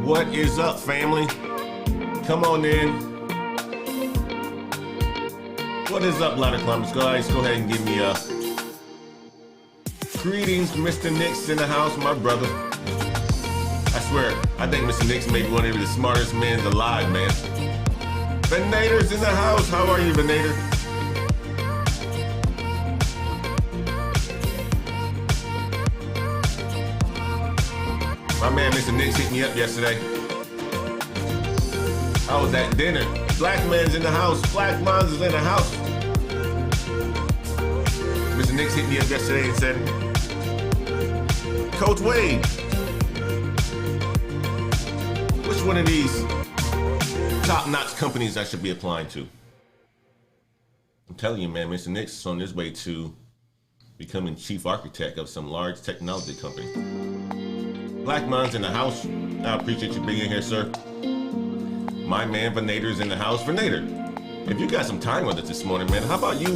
What is up, family? Come on in. What is up, ladder climbers? Guys, go ahead and give me a greetings, Mr. Nix in the house, my brother. I swear, I think Mr. Nix may be one of the smartest men alive, man. Venator's in the house. How are you, Venator? My man, Mr. Nix, hit me up yesterday. I was at dinner. Black man's in the house. Black Mons is in the house. Mr. Nix hit me up yesterday and said, Coach Wade, which one of these top-notch companies I should be applying to? I'm telling you, man, Mr. Nix is on his way to becoming chief architect of some large technology company. Black Mons in the house. I appreciate you being here, sir. My man Venator's in the house. Venator, if you got some time with us this morning, man, how about you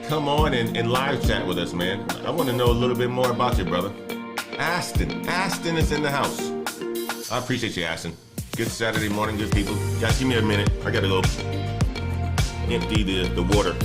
come on and live chat with us, man? I want to know a little bit more about you, brother. Aston is in the house. I appreciate you, Aston. Good Saturday morning, good people. Guys, give me a minute. I gotta go empty the water.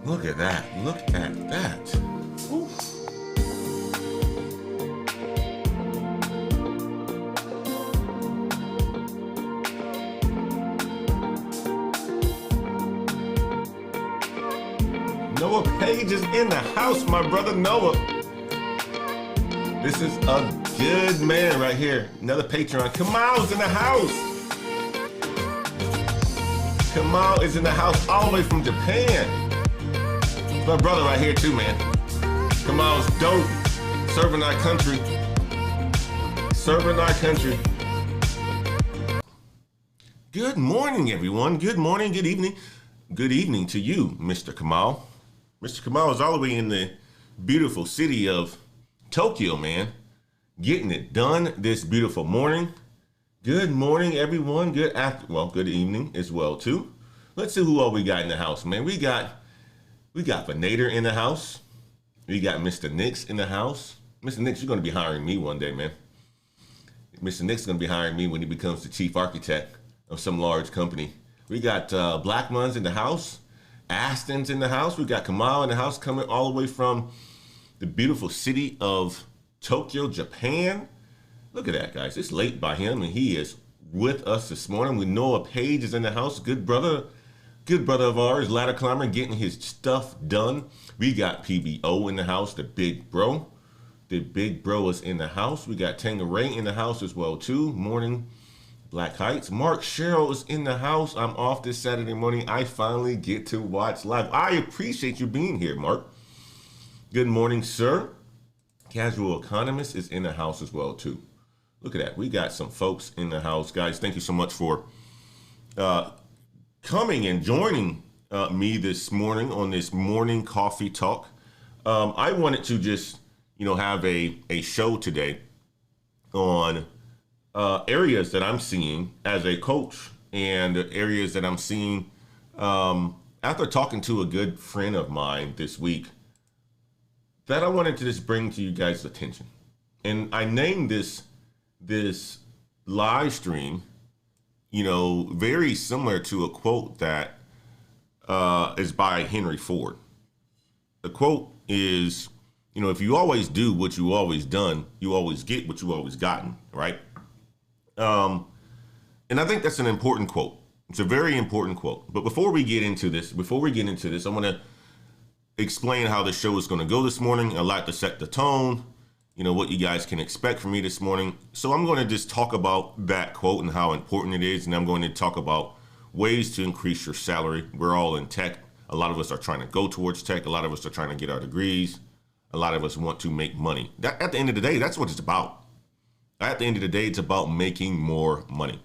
Look at that. Look at that. Oof. Noah Page is in the house, my brother Noah. This is a good man right here. Another Patreon. Kamal's in the house. Kamal is in the house all the way from Japan. My brother right here too, man. Kamal's dope. Serving our country. Serving our country. Good morning, everyone. Good morning, good evening. Good evening to you, Mr. Kamal. Mr. Kamal is all the way in the beautiful city of Tokyo, man. Getting it done this beautiful morning. Good morning, everyone. Good evening as well, too. Let's see who all we got in the house, man. We got Venator in the house. We got Mr. Nix in the house. Mr. Nix, you're going to be hiring me one day, man. Mr. Nix is going to be hiring me when he becomes the chief architect of some large company. We got Black Mons in the house. Aston's in the house. We got Kamal in the house coming all the way from the beautiful city of Tokyo, Japan. Look at that, guys. It's late by him, and he is with us this morning. We Noah Page is in the house. Good brother of ours, ladder climber, getting his stuff done. We got PBO in the house, the big bro. The big bro is in the house. We got Tangeray in the house as well, too. Morning, Black Heights. Mark Sherrill is in the house. I'm off this Saturday morning. I finally get to watch live. I appreciate you being here, Mark. Good morning, sir. Casual Economist is in the house as well, too. Look at that. We got some folks in the house. Guys, thank you so much for coming and joining me this morning on this morning coffee talk. I wanted to just, have a show today on areas that I'm seeing as a coach and areas that I'm seeing after talking to a good friend of mine this week that I wanted to just bring to you guys' attention. And I named this live stream very similar to a quote that is by Henry Ford. The quote is, if you always do what you always done, you always get what you always gotten, right? And I think that's an important quote. It's a very important quote. But before we get into this, I want to explain how the show is going to go this morning. I like to set the tone, what you guys can expect from me this morning. So I'm going to just talk about that quote and how important it is. And I'm going to talk about ways to increase your salary. We're all in tech. A lot of us are trying to go towards tech. A lot of us are trying to get our degrees. A lot of us want to make money. At the end of the day, that's what it's about. At the end of the day, it's about making more money.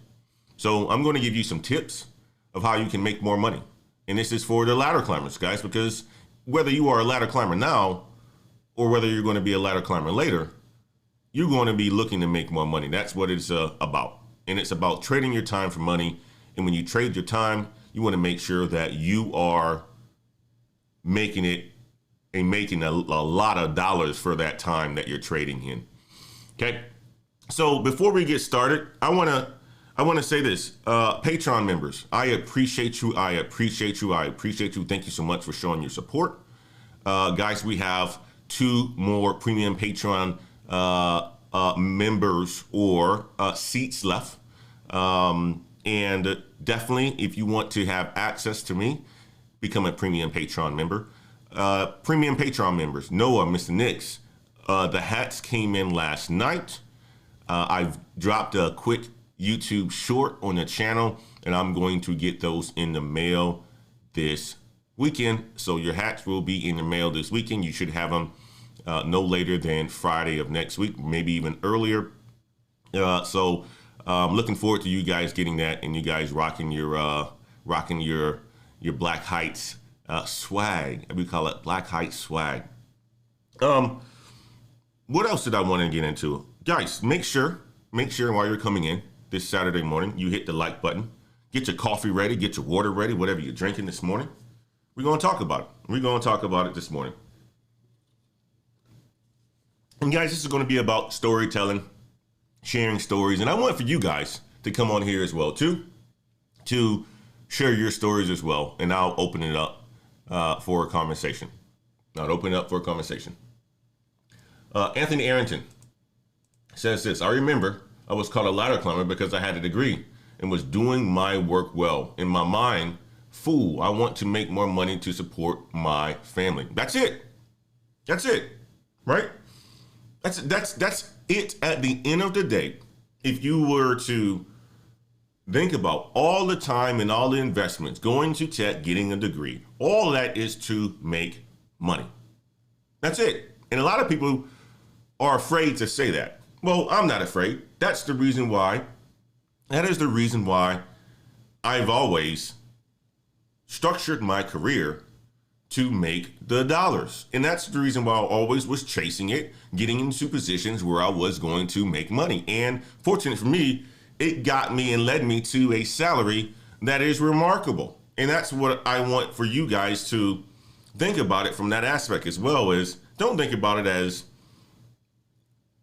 So I'm going to give you some tips of how you can make more money. And this is for the ladder climbers, guys, because whether you are a ladder climber now or whether you're going to be a ladder climber later, you're going to be looking to make more money. That's what it's about. And it's about trading your time for money. And when you trade your time, you want to make sure that you are making a lot of dollars for that time that you're trading in. Okay. So before we get started, I want to say this, Patreon members, I appreciate you. Thank you so much for showing your support. Guys, we have 2 more premium Patreon members or seats left. And definitely, if you want to have access to me, become a premium Patreon member. Premium Patreon members, Noah, Mr. Nix, the hats came in last night. I've dropped a quick YouTube short on the channel, and I'm going to get those in the mail this weekend. So your hats will be in the mail this weekend. You should have them no later than Friday of next week, maybe even earlier. So I'm looking forward to you guys getting that and you guys rocking your Black Heights swag. We call it Black Heights swag. What else did I want to get into? Guys, make sure while you're coming in this Saturday morning, you hit the like button, get your coffee ready, get your water ready, whatever you're drinking this morning. We're going to talk about it. We're going to talk about it this morning. And guys, this is going to be about storytelling, sharing stories. And I want for you guys to come on here as well, too, to share your stories as well. And I'll open it up for a conversation. Anthony Arrington says this: I remember I was called a ladder climber because I had a degree and was doing my work well. In my mind, fool, I want to make more money to support my family. That's it. Right? That's it at the end of the day. If you were to think about all the time and all the investments, going to tech, getting a degree, all that is to make money. That's it. And a lot of people are afraid to say that. Well, I'm not afraid. That is the reason why I've always structured my career to make the dollars. And that's the reason why I always was chasing it, getting into positions where I was going to make money. And fortunate for me, it got me and led me to a salary that is remarkable. And that's what I want for you guys to think about it from that aspect as well. Is don't think about it as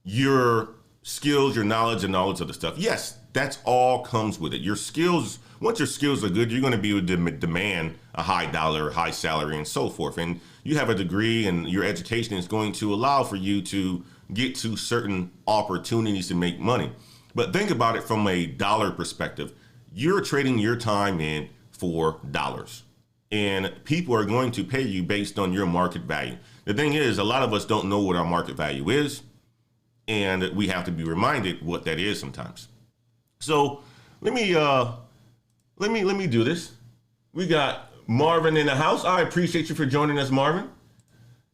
your skills, your knowledge, and all this other stuff. Yes, that's all comes with it. Your skills, once your skills are good, you're going to be able to demand a high dollar, high salary, and so forth. And you have a degree and your education is going to allow for you to get to certain opportunities to make money. But think about it from a dollar perspective. You're trading your time in for dollars. And people are going to pay you based on your market value. The thing is, a lot of us don't know what our market value is. And we have to be reminded what that is sometimes. So let me do this. We got Marvin in the house. I appreciate you for joining us, Marvin.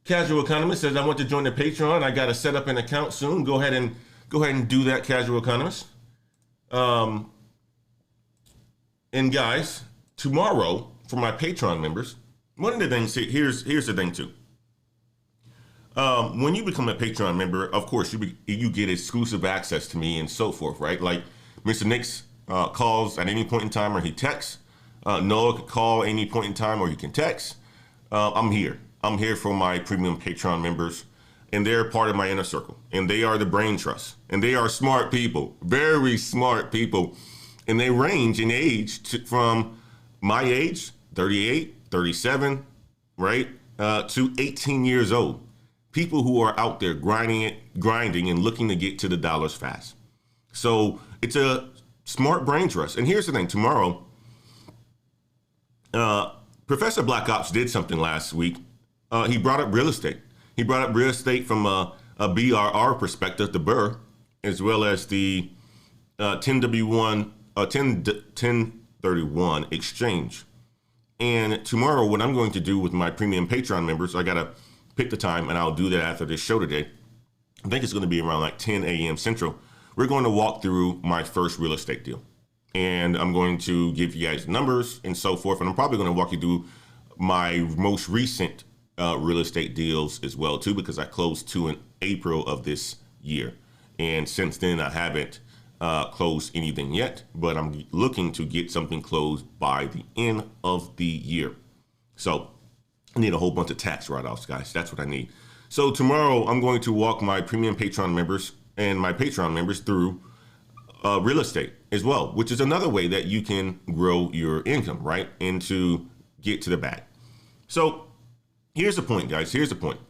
Casual Economist says, I want to join the Patreon. I got to set up an account soon. Go ahead and do that, Casual Economist. And guys, tomorrow for my Patreon members, one of the things, here's the thing too. When you become a Patreon member, of course, you get exclusive access to me and so forth, right? Like Mr. Nix calls at any point in time or he texts. Noah could call any point in time or he can text. I'm here. I'm here for my premium Patreon members, and they're part of my inner circle, and they are the brain trust, and they are smart people, very smart people, and they range in age from my age, 38, 37, right, to 18 years old. People who are out there grinding and looking to get to the dollars fast. So it's a smart brain trust. And here's the thing, tomorrow, Professor Black Ops did something last week He brought up real estate. He brought up real estate from a BRR perspective, the BRR, as well as the 1031 exchange. And tomorrow, what I'm going to do with my premium Patreon members, I got to pick the time, and I'll do that after this show today. I think it's going to be around like 10 a.m. Central. We're going to walk through my first real estate deal. And I'm going to give you guys numbers and so forth. And I'm probably going to walk you through my most recent real estate deals as well, too, because I closed 2 in April of this year. And since then, I haven't closed anything yet, but I'm looking to get something closed by the end of the year. So I need a whole bunch of tax write-offs, guys. That's what I need. So tomorrow, I'm going to walk my premium Patreon members and my Patreon members through real estate as well, which is another way that you can grow your income, right? And to get to the bag. So here's the point, guys. Here's the point.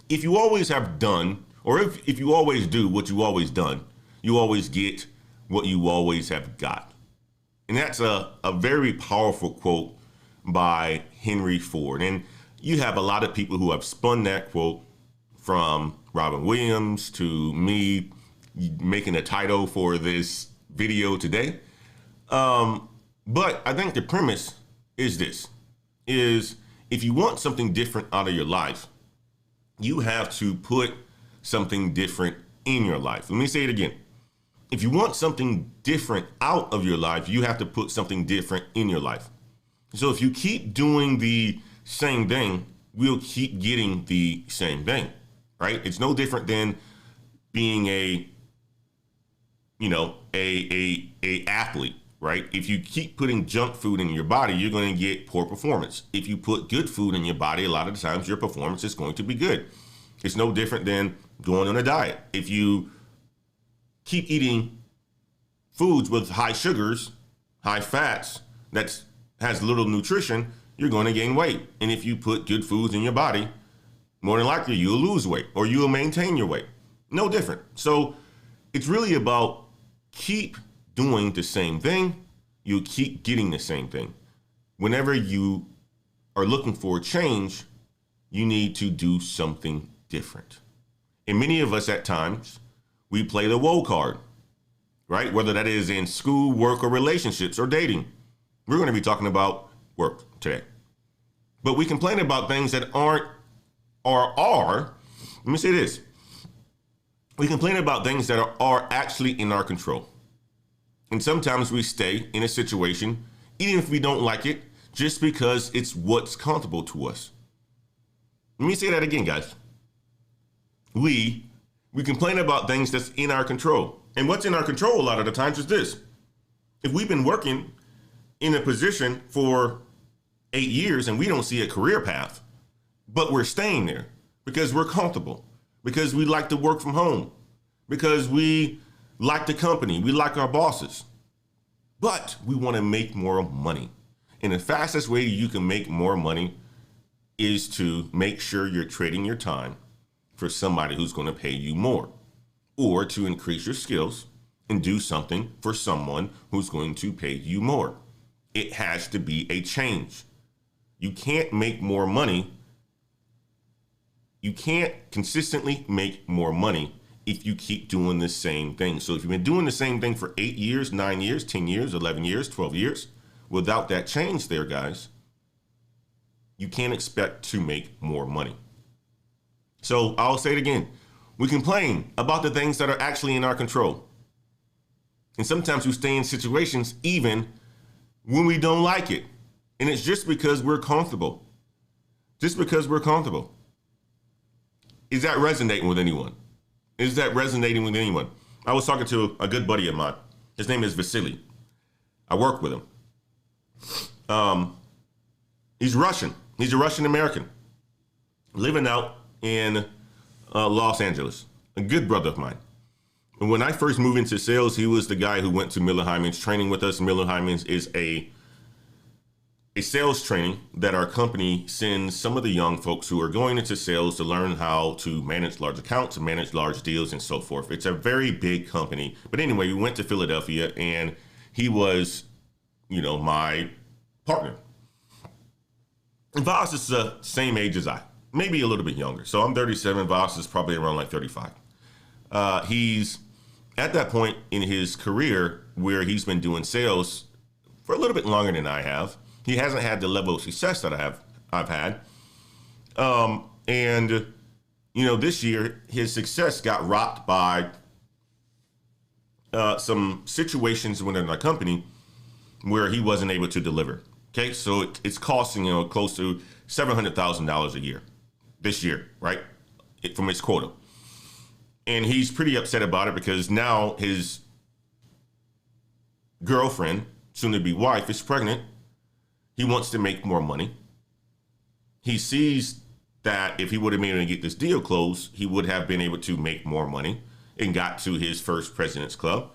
If you always have done, or if you always do what you always done, you always get what you always have got. And that's a very powerful quote by Henry Ford. And you have a lot of people who have spun that quote, from Robin Williams to me making a title for this video today. But I think the premise is this, is if you want something different out of your life, you have to put something different in your life. Let me say it again. If you want something different out of your life, you have to put something different in your life. So if you keep doing the same thing, we'll keep getting the same thing, right? It's no different than being a athlete, right? If you keep putting junk food in your body, you're going to get poor performance. If you put good food in your body, a lot of the times your performance is going to be good. It's no different than going on a diet. If you keep eating foods with high sugars, high fats, that has little nutrition, you're going to gain weight. And if you put good foods in your body, more than likely you'll lose weight or you'll maintain your weight. No different. So it's really about keep doing the same thing. You keep getting the same thing. Whenever you are looking for a change, you need to do something different. And many of us at times, we play the woe card, right? Whether that is in school, work, or relationships, or dating. We're going to be talking about work today. But we complain about things that aren't or are. Let me say this. We complain about things that are actually in our control. And sometimes we stay in a situation, even if we don't like it, just because it's what's comfortable to us. Let me say that again, guys. We complain about things that's in our control. And what's in our control a lot of the times is this. If we've been working in a position for 8 years and we don't see a career path, but we're staying there because we're comfortable, because we like to work from home, because we like the company, we like our bosses, but we want to make more money. And the fastest way you can make more money is to make sure you're trading your time for somebody who's going to pay you more, or to increase your skills and do something for someone who's going to pay you more. It has to be a change. You can't make more money. You can't consistently make more money if you keep doing the same thing. So if you've been doing the same thing for 8 years, 9 years, 10 years, 11 years, 12 years, without that change there, guys, you can't expect to make more money. So I'll say it again. We complain about the things that are actually in our control. And sometimes we stay in situations even when we don't like it. And it's just because we're comfortable. Just because we're comfortable. Is that resonating with anyone? Is that resonating with anyone? I was talking to a good buddy of mine. His name is Vasily. I work with him. He's Russian. He's a Russian American living out in Los Angeles. A good brother of mine. And when I first moved into sales, he was the guy who went to Miller Hyman's training with us. Miller Hyman's is a sales training that our company sends some of the young folks who are going into sales to learn how to manage large accounts and manage large deals and so forth. It's a very big company. But anyway, we went to Philadelphia and he was, my partner. Voss is the same age as I, maybe a little bit younger. So I'm 37. Voss is probably around like 35. He's at that point in his career where he's been doing sales for a little bit longer than I have. He hasn't had the level of success that I've had. And this year his success got rocked by some situations within our company where he wasn't able to deliver. Okay, so it's costing close to $700,000 a year this year, right? From his quota. And he's pretty upset about it because now his girlfriend, soon to be wife, is pregnant. He wants to make more money. He sees that if he would have been able to get this deal closed, he would have been able to make more money and got to his first President's Club.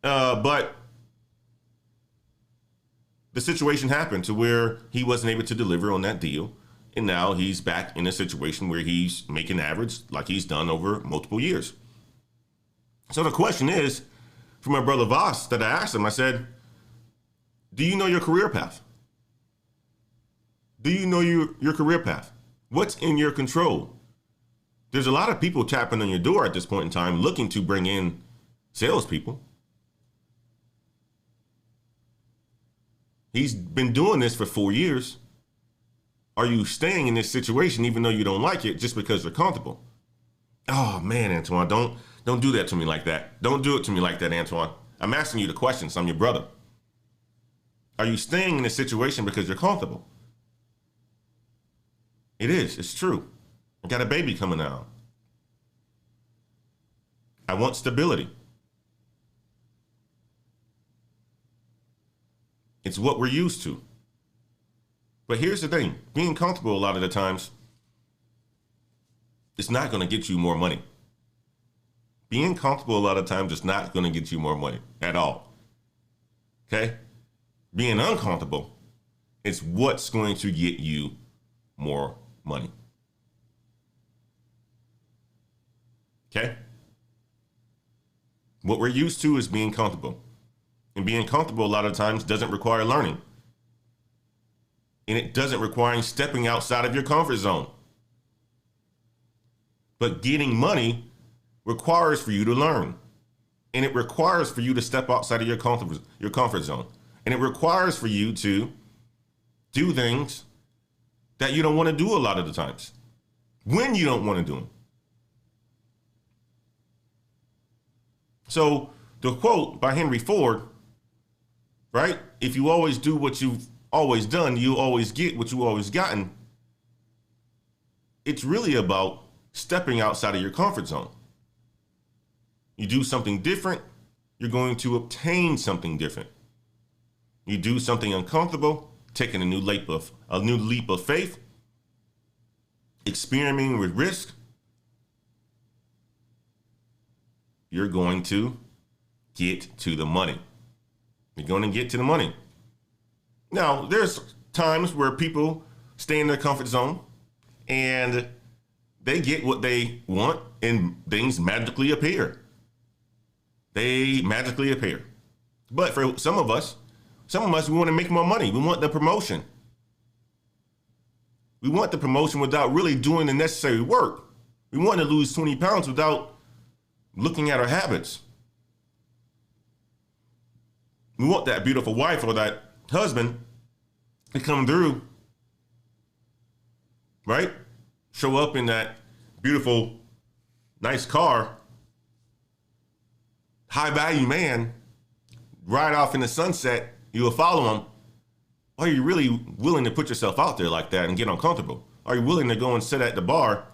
But the situation happened to where he wasn't able to deliver on that deal. And now he's back in a situation where he's making average like he's done over multiple years. So the question is, for my brother Voss, that I asked him, I said, do you know your career path? Do you know your career path? What's in your control? There's a lot of people tapping on your door at this point in time looking to bring in salespeople. He's been doing this for 4 years. Are you staying in this situation even though you don't like it just because you're comfortable? Oh man, Antoine, don't do that to me like that. Don't do it to me like that, Antoine. I'm asking you the questions. I'm your brother. Are you staying in this situation because you're comfortable? It is. It's true. I got a baby coming out. I want stability. It's what we're used to. But here's the thing. Being comfortable a lot of the times, it's not going to get you more money. Being comfortable a lot of times is not going to get you more money at all. Okay? Being uncomfortable is what's going to get you more money. Okay? What we're used to is being comfortable. And being comfortable a lot of times doesn't require learning. And it doesn't require stepping outside of your comfort zone. But getting money requires for you to learn. And it requires for you to step outside of your comfort zone. And it requires for you to do things that you don't want to do a lot of the times. When you don't want to do them. So the quote by Henry Ford, right? If you always do what you've always done, you always get what you always gotten. It's really about stepping outside of your comfort zone. You do something different, you're going to obtain something different. You do something uncomfortable, taking a new leap of faith, experimenting with risk, you're going to get to the money. You're going to get to the money. Now, there's times where people stay in their comfort zone and they get what they want and things magically appear. They magically appear. But for some of us, we want to make more money. We want the promotion. We want the promotion without really doing the necessary work. We want to lose 20 pounds without looking at our habits. We want that beautiful wife or that husband to come through, right? Show up in that beautiful, nice car, high value man, ride off in the sunset. You will follow him. Are you really willing to put yourself out there like that and get uncomfortable? Are you willing to go and sit at the bar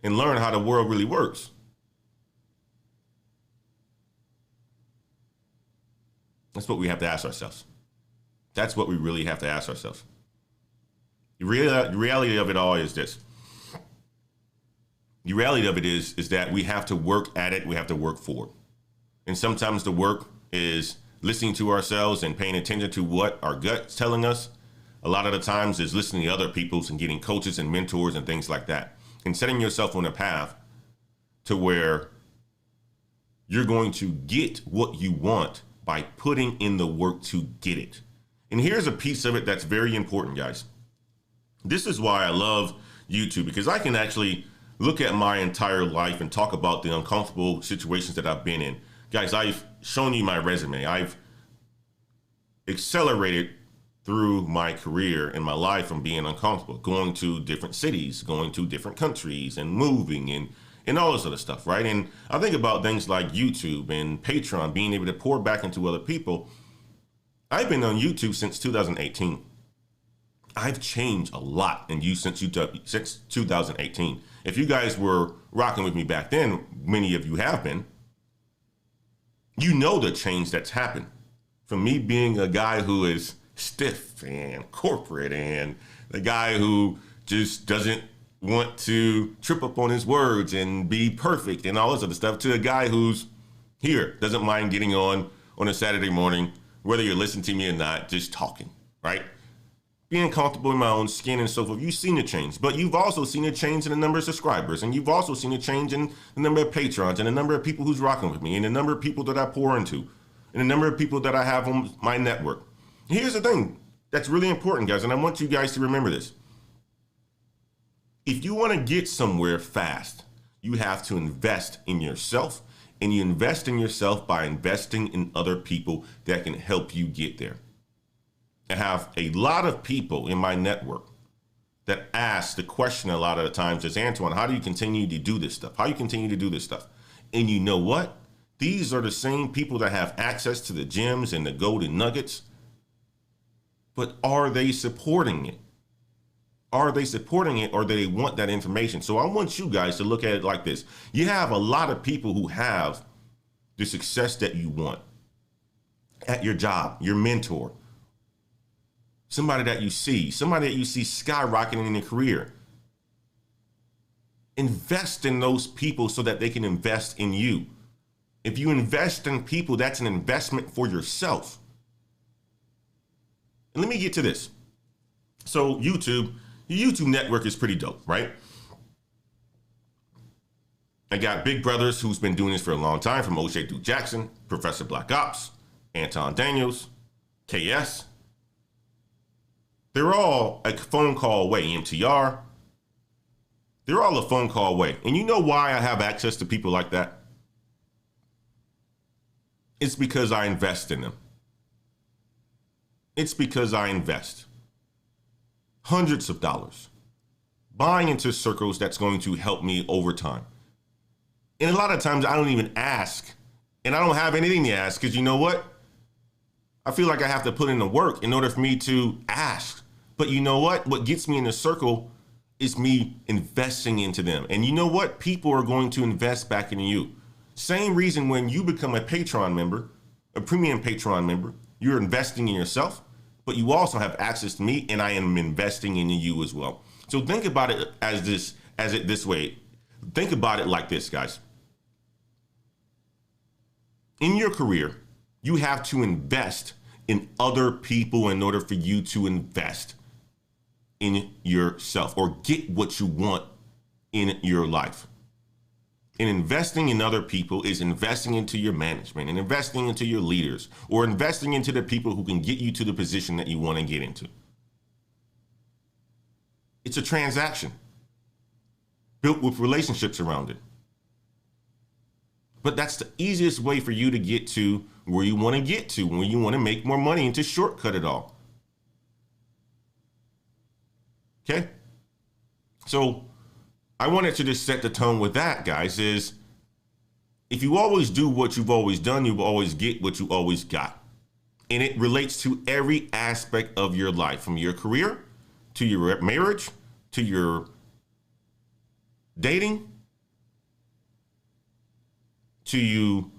and learn how the world really works? That's what we have to ask ourselves. That's what we really have to ask ourselves. The reality of it all is this. The reality of it is that we have to work at it. We have to work for it. And sometimes the work is listening to ourselves and paying attention to what our gut's telling us. A lot of the times is listening to other people's and getting coaches and mentors and things like that. And setting yourself on a path to where you're going to get what you want by putting in the work to get it. And here's a piece of it that's very important, guys. This is why I love YouTube, because I can actually look at my entire life and talk about the uncomfortable situations that I've been in. Guys, I've shown you my resume. I've accelerated through my career and my life from being uncomfortable, going to different cities, going to different countries, and moving and all this other stuff, right? And I think about things like YouTube and Patreon, being able to pour back into other people. I've been on YouTube since 2018. I've changed a lot in you since 2018. If you guys were rocking with me back then, many of you have been, you know the change that's happened. From me being a guy who is stiff and corporate and the guy who just doesn't want to trip up on his words and be perfect and all this other stuff, to a guy who's here, doesn't mind getting on a Saturday morning, whether you're listening to me or not, just talking, right? Being comfortable in my own skin and so forth. You've seen a change, but you've also seen a change in the number of subscribers, and you've also seen a change in the number of patrons and the number of people who's rocking with me and the number of people that I pour into and the number of people that I have on my network. Here's the thing that's really important, guys, and I want you guys to remember this. If you want to get somewhere fast, you have to invest in yourself, and you invest in yourself by investing in other people that can help you get there. I have a lot of people in my network that ask the question a lot of the times is, Antoine, how do you continue to do this stuff? How do you continue to do this stuff? And you know what? These are the same people that have access to the gems and the golden nuggets. But are they supporting it? Are they supporting it, or do they want that information? So I want you guys to look at it like this. You have a lot of people who have the success that you want at your job, your mentor, somebody that you see skyrocketing in their career. Invest in those people so that they can invest in you. If you invest in people, that's an investment for yourself. And let me get to this. So YouTube network is pretty dope, right? I got big brothers who's been doing this for a long time, from O'Shea Duke Jackson, Professor Black Ops, Anton Daniels, KS. They're all a phone call away. MTR. They're all a phone call away. And you know why I have access to people like that? It's because I invest in them. It's because I invest hundreds of dollars buying into circles that's going to help me over time. And a lot of times I don't even ask, and I don't have anything to ask, because you know what? I feel like I have to put in the work in order for me to ask. But you know what? What gets me in the circle is me investing into them. And you know what? People are going to invest back into you. Same reason when you become a Patreon member, a premium Patreon member, you're investing in yourself, but you also have access to me, and I am investing in you as well. So think about it this way. Think about it like this, guys. In your career, you have to invest in other people in order for you to invest in yourself or get what you want in your life. And investing in other people is investing into your management and investing into your leaders, or investing into the people who can get you to the position that you want to get into. It's a transaction built with relationships around it. But that's the easiest way for you to get to where you want to get to, where you want to make more money, and to shortcut it all. Okay? So I wanted to just set the tone with that, guys, is if you always do what you've always done, you will always get what you always got. And it relates to every aspect of your life, from your career to your marriage, to your dating, to you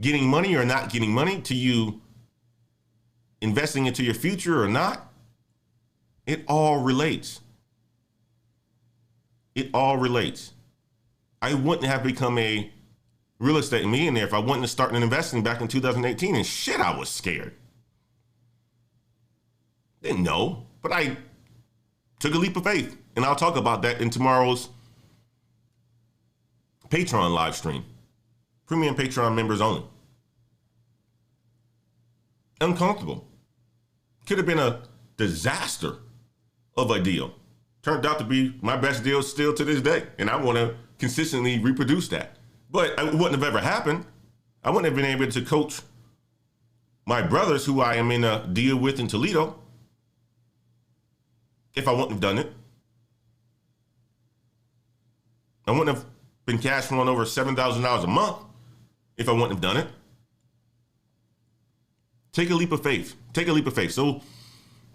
getting money or not getting money, to you investing into your future or not. It all relates. It all relates. I wouldn't have become a real estate millionaire if I wouldn't have started investing back in 2018. And shit, I was scared. Didn't know, but I took a leap of faith. And I'll talk about that in tomorrow's Patreon live stream. Premium Patreon members only. Uncomfortable. Could have been a disaster of a deal. Turned out to be my best deal still to this day. And I want to consistently reproduce that. But it wouldn't have ever happened. I wouldn't have been able to coach my brothers, who I am in a deal with in Toledo, if I wouldn't have done it. I wouldn't have been cash flowing over $7,000 a month if I wouldn't have done it. Take a leap of faith. Take a leap of faith. So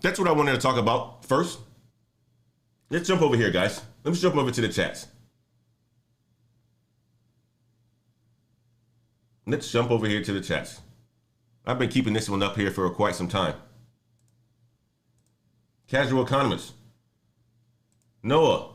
that's what I wanted to talk about first. Let's jump over here, guys. Let's jump over to the chats. Let's jump over here to the chats. I've been keeping this one up here for quite some time. Casual Economist. Noah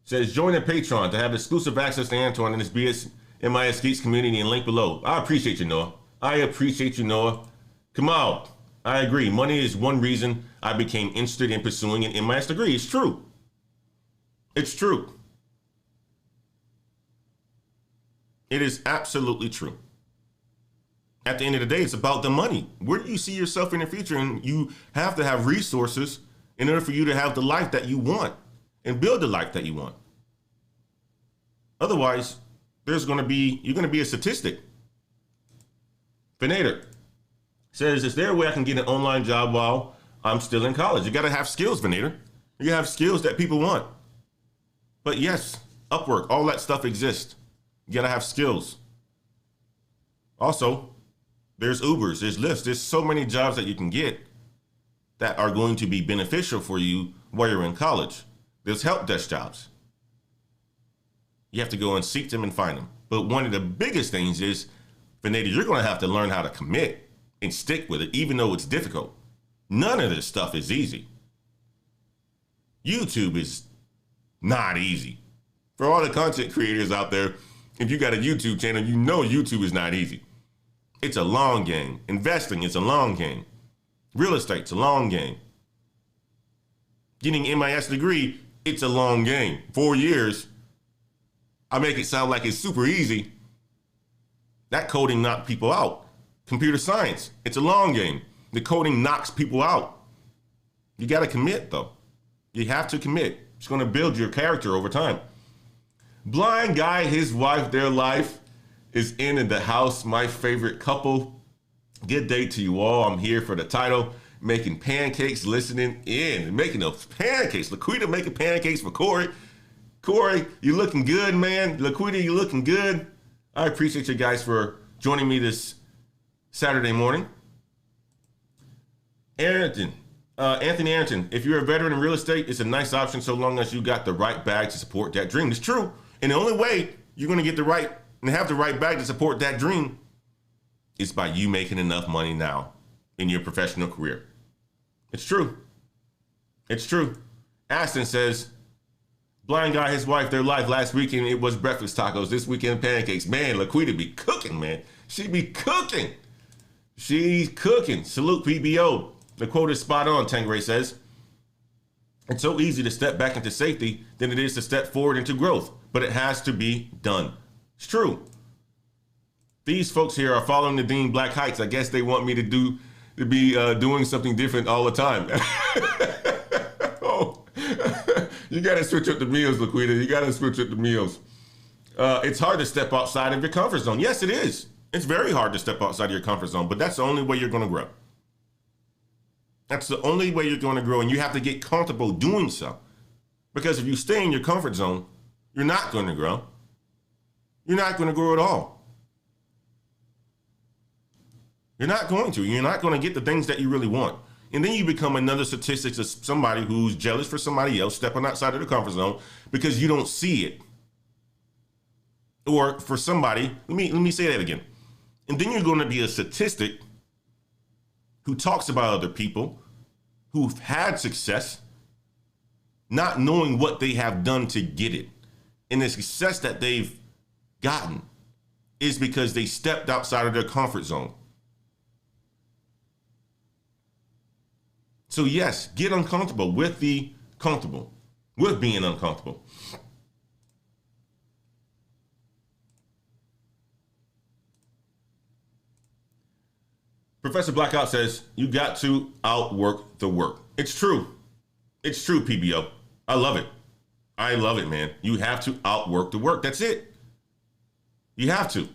says, join the Patreon to have exclusive access to Antoine and his MIS Geeks community and link below. I appreciate you, Noah. I appreciate you, Noah. Kamal, I agree. Money is one reason I became interested in pursuing an MIS degree. It's true. It's true. It is absolutely true. At the end of the day, it's about the money. Where do you see yourself in the future? And you have to have resources in order for you to have the life that you want and build the life that you want. Otherwise, you're going to be a statistic. Venator says, is there a way I can get an online job while I'm still in college? You got to have skills, Venator. You have skills that people want. But yes, Upwork, all that stuff exists. You got to have skills. Also, there's Ubers, there's Lyfts, there's so many jobs that you can get that are going to be beneficial for you while you're in college. There's help desk jobs. You have to go and seek them and find them. But one of the biggest things is, Venator, you're going to have to learn how to commit and stick with it, even though it's difficult. None of this stuff is easy. YouTube is not easy. For all the content creators out there, if you got a YouTube channel, you know YouTube is not easy. It's a long game. Investing is a long game. Real estate's a long game. Getting MIS degree, it's a long game. 4 years, I make it sound like it's super easy. That coding knocked people out. Computer science, it's a long game. The coding knocks people out. You got to commit, though. You have to commit. It's going to build your character over time. Blind guy, his wife, their life is in the house. My favorite couple. Good day to you all. I'm here for the title. Making pancakes, listening in. Making those pancakes. Laquita making pancakes for Corey. Corey, you looking good, man. Laquita, you looking good. I appreciate you guys for joining me this Saturday morning. Anthony Arrington, if you're a veteran in real estate, it's a nice option so long as you got the right bag to support that dream. It's true. And the only way you're going to get the right and have the right bag to support that dream is by you making enough money now in your professional career. It's true. It's true. Aston says, blind guy, his wife, their life. Last weekend, it was breakfast tacos. This weekend, pancakes. Man, Laquita be cooking, man. She be cooking. She's cooking. Salute PBO. The quote is spot on, Tangray says. It's so easy to step back into safety than it is to step forward into growth, but it has to be done. It's true. These folks here are following the Dean Black Heights. I guess they want me to be doing something different all the time. Oh, you got to switch up the meals, Laquita. You got to switch up the meals. It's hard to step outside of your comfort zone. Yes, it is. It's very hard to step outside of your comfort zone, but that's the only way you're going to grow. That's the only way you're going to grow, and you have to get comfortable doing so. Because if you stay in your comfort zone, you're not going to grow. You're not going to grow at all. You're not going to. You're not going to get the things that you really want. And then you become another statistic of somebody who's jealous for somebody else stepping outside of the comfort zone because you don't see it. Or for somebody, let me say that again. And then you're going to be a statistic who talks about other people who've had success, not knowing what they have done to get it. And the success that they've gotten is because they stepped outside of their comfort zone. So yes, get uncomfortable with being uncomfortable. Professor Blackout says, you got to outwork the work. It's true. It's true, PBO. I love it. I love it, man. You have to outwork the work. That's it. You have to.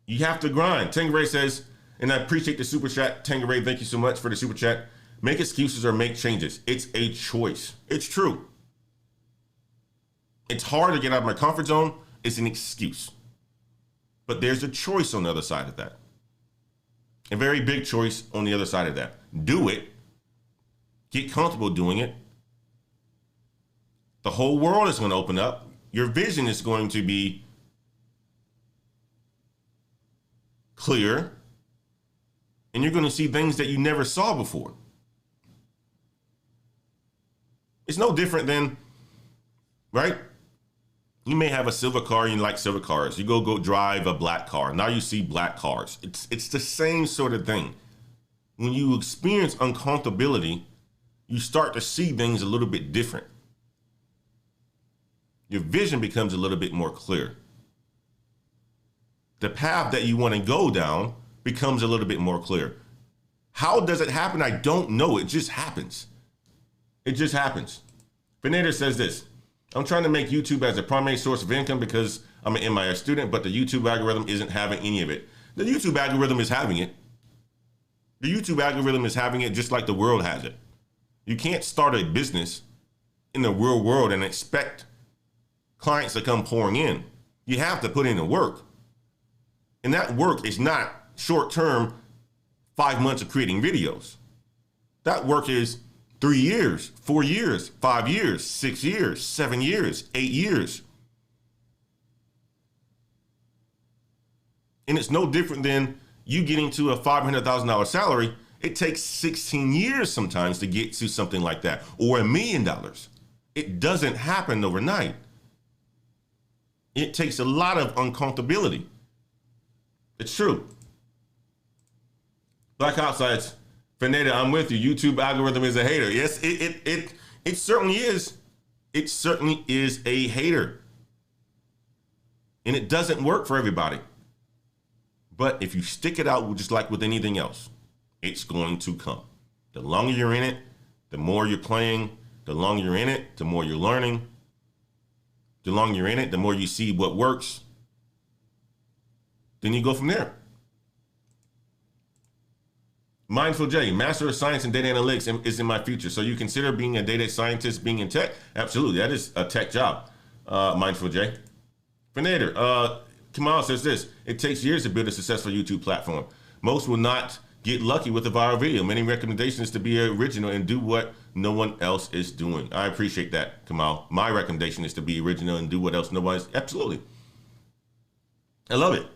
You have to grind. Tangeray says, and I appreciate the super chat. Tangeray, thank you so much for the super chat. Make excuses or make changes. It's a choice. It's true. It's hard to get out of my comfort zone. It's an excuse. But there's a choice on the other side of that. A very big choice on the other side of that. Do it. Get comfortable doing it. The whole world is going to open up. Your vision is going to be clear. And you're going to see things that you never saw before. It's no different than, right? You may have a silver car and you like silver cars. You go drive a black car. Now you see black cars. It's the same sort of thing. When you experience uncomfortability, you start to see things a little bit different. Your vision becomes a little bit more clear. The path that you want to go down becomes a little bit more clear. How does it happen? I don't know. It just happens. It just happens. Fernandez says this. I'm trying to make YouTube as a primary source of income because I'm an MIS student, but the YouTube algorithm isn't having any of it. The YouTube algorithm is having it. The YouTube algorithm is having it just like the world has it. You can't start a business in the real world and expect clients to come pouring in. You have to put in the work. And that work is not short-term 5 months of creating videos. That work is 3 years, 4 years, 5 years, 6 years, 7 years, 8 years. And it's no different than you getting to a $500,000 salary. It takes 16 years sometimes to get to something like that, or $1 million. It doesn't happen overnight. It takes a lot of uncomfortability. It's true. Black Outsides, Fernanda, I'm with you. YouTube algorithm is a hater. Yes, it certainly is. It certainly is a hater. And it doesn't work for everybody. But if you stick it out, just like with anything else, it's going to come. The longer you're in it, the more you're playing. The longer you're in it, the more you're learning. The longer you're in it, the more you see what works. Then you go from there. Mindful J, Master of Science and Data Analytics is in my future. So you consider being a data scientist, being in tech? Absolutely, that is a tech job, Mindful J. Fernader, Kamal says this, it takes years to build a successful YouTube platform. Most will not get lucky with a viral video. Many recommendations to be original and do what no one else is doing. I appreciate that, Kamal. My recommendation is to be original and do what else no one is. Absolutely. I love it.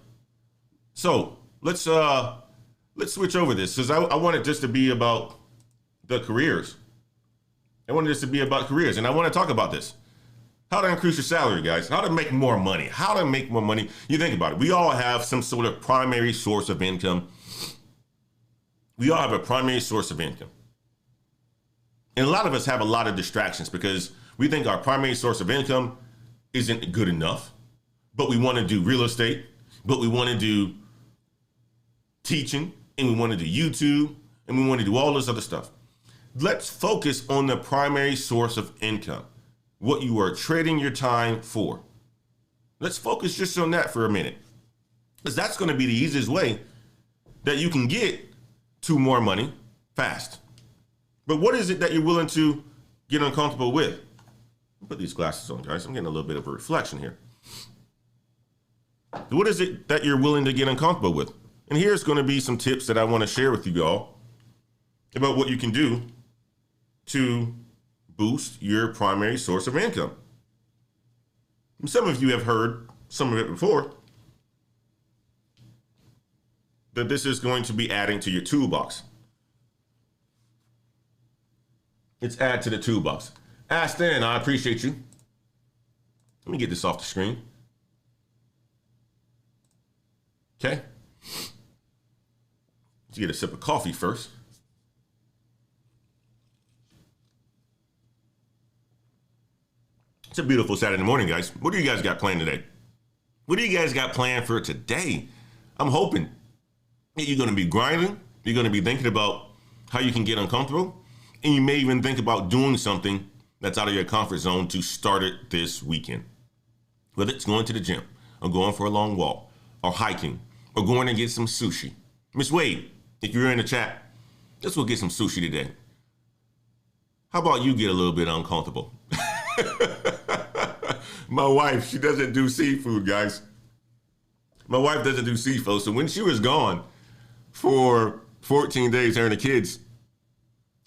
So let's switch over this because I want it just to be about the careers. I want this to be about careers, and I want to talk about this. How to increase your salary, guys. How to make more money. How to make more money. You think about it. We all have some sort of primary source of income. We all have a primary source of income. And a lot of us have a lot of distractions because we think our primary source of income isn't good enough, but we want to do real estate, but we want to do teaching, and we want to do YouTube, and we want to do all this other stuff. Let's focus on the primary source of income, what you are trading your time for. Let's focus just on that for a minute, because that's going to be the easiest way that you can get to more money fast. But what is it that you're willing to get uncomfortable with? Put these glasses on, guys. I'm getting a little bit of a reflection here. What is it that you're willing to get uncomfortable with? And here's going to be some tips that I want to share with you all about what you can do to boost your primary source of income. And some of you have heard some of it before, that this is going to be adding to your toolbox. It's add to the toolbox. Aston, I appreciate you. Let me get this off the screen. Okay. Let's get a sip of coffee first. It's a beautiful Saturday morning, guys. What do you guys got planned today? What do you guys got planned for today? I'm hoping that you're going to be grinding, You're going to be thinking about how you can get uncomfortable. And you may even think about doing something that's out of your comfort zone to start it this weekend. Whether it's going to the gym, or going for a long walk, or hiking, or going to get some sushi. Miss Wade, if you're in the chat, let's go get some sushi today. How about you get a little bit uncomfortable? My wife, she doesn't do seafood, guys. My wife doesn't do seafood. So when she was gone for 14 days, her and the kids,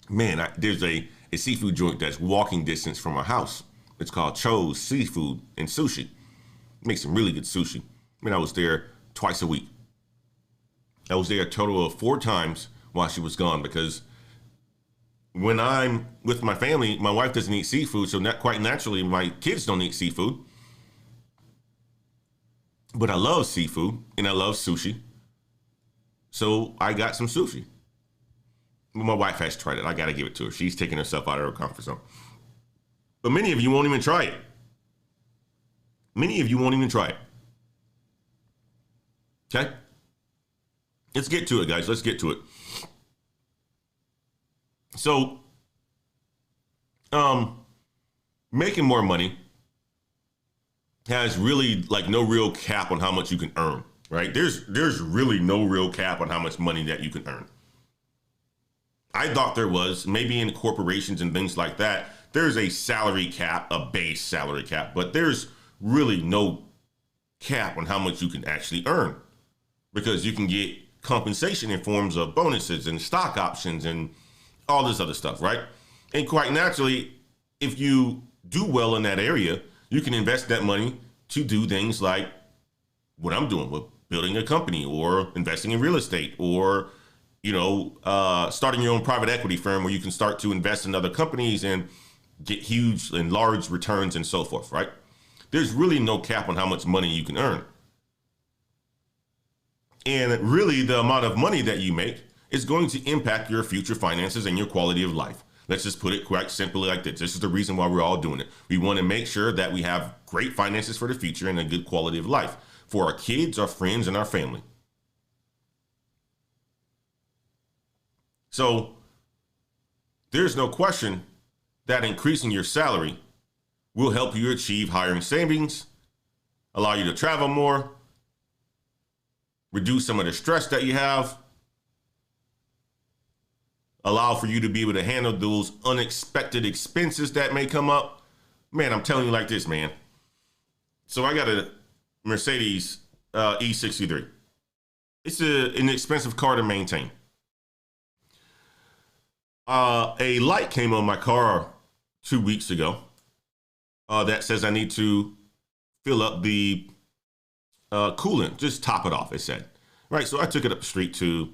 man, there's a seafood joint that's walking distance from our house. It's called Cho's Seafood and Sushi. Makes some really good sushi. I mean, I was there twice a week. I was there a total of 4 times while she was gone, because when I'm with my family, my wife doesn't eat seafood, so not quite naturally, my kids don't eat seafood. But I love seafood and I love sushi. So I got some sushi. My wife has tried it. I got to give it to her. She's taking herself out of her comfort zone. But many of you won't even try it. Many of you won't even try it. Okay? Let's get to it, guys. Let's get to it. So, making more money has really like no real cap on how much you can earn, right? There's really no real cap on how much money that you can earn. I thought there was, maybe in corporations and things like that, there's a salary cap, a base salary cap, but there's really no cap on how much you can actually earn, because you can get compensation in forms of bonuses and stock options and all this other stuff, right? And quite naturally, if you do well in that area, you can invest that money to do things like what I'm doing with building a company, or investing in real estate, or, starting your own private equity firm where you can start to invest in other companies and get huge and large returns and so forth, right? There's really no cap on how much money you can earn. And really, the amount of money that you make is going to impact your future finances and your quality of life. Let's just put it quite simply like this. This is the reason why we're all doing it. We want to make sure that we have great finances for the future and a good quality of life for our kids, our friends, and our family. So there's no question that increasing your salary will help you achieve higher savings, allow you to travel more, reduce some of the stress that you have, allow for you to be able to handle those unexpected expenses that may come up. Man, I'm telling you like this, man. So I got a Mercedes E63. It's an expensive car to maintain. A light came on my car 2 weeks ago that says I need to fill up the coolant, just top it off, it said. Right, so I took it up the street to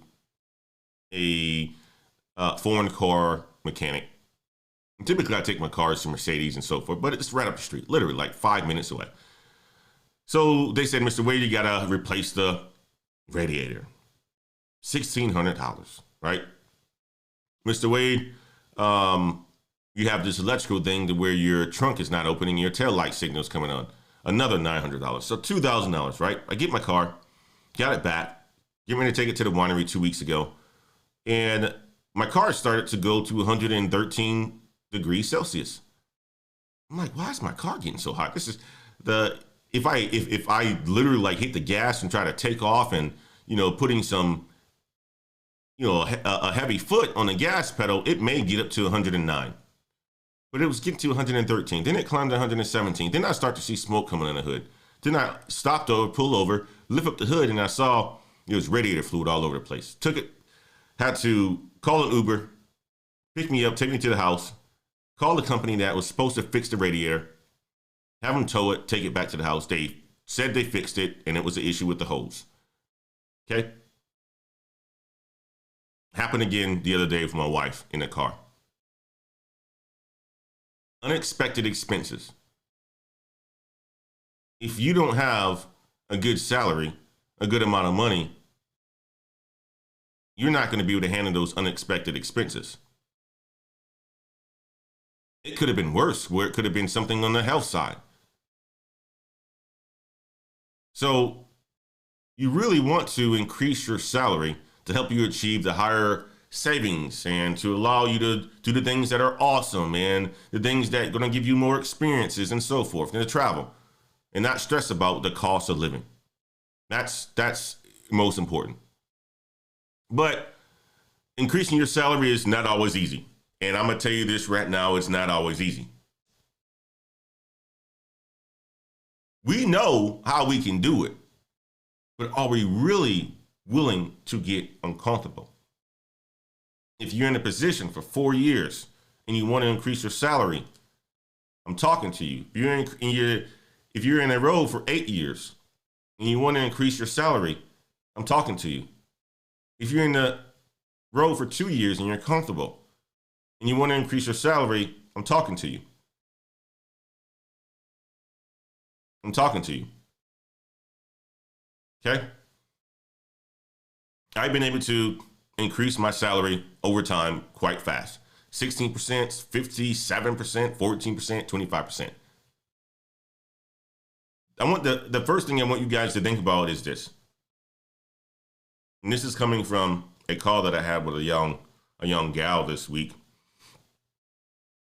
a foreign car mechanic. Typically, I take my cars to Mercedes and so forth, but it's right up the street, literally like 5 minutes away. So they said, Mr. Wade, you gotta replace the radiator. $1,600, right? Mr. Wade, you have this electrical thing to where your trunk is not opening, your tail light signal's coming on. Another $900, so $2,000, right? I get my car, got it back, get ready to take it to the winery 2 weeks ago, and my car started to go to 113 degrees Celsius. I'm like, why is my car getting so hot? This is if I literally like hit the gas and try to take off and, putting some, a heavy foot on the gas pedal, it may get up to 109. But it was getting to 113. Then it climbed to 117. Then I start to see smoke coming in the hood. Then I stopped over, pulled over, lift up the hood, and I saw it was radiator fluid all over the place. Took it, had to call an Uber, pick me up, take me to the house, call the company that was supposed to fix the radiator, have them tow it, take it back to the house. They said they fixed it, and it was an issue with the hose. Okay? Happened again the other day with my wife in the car. Unexpected expenses. If you don't have a good salary, a good amount of money, you're not going to be able to handle those unexpected expenses. It could have been worse, where it could have been something on the health side. So you really want to increase your salary to help you achieve the higher savings and to allow you to do the things that are awesome and the things that are going to give you more experiences and so forth, and to travel and not stress about the cost of living. That's most important. But increasing your salary is not always easy. And I'm going to tell you this right now, it's not always easy. We know how we can do it, but are we really willing to get uncomfortable? If you're in a position for 4 years and you want to increase your salary, I'm talking to you. If you're in a role for 8 years and you want to increase your salary, I'm talking to you. If you're in the role for 2 years and you're comfortable and you want to increase your salary, I'm talking to you. I'm talking to you. Okay? I've been able to increase my salary over time quite fast. 16%, 57%, 14%, 25%. I want the first thing I want you guys to think about is this. And this is coming from a call that I had with a young gal this week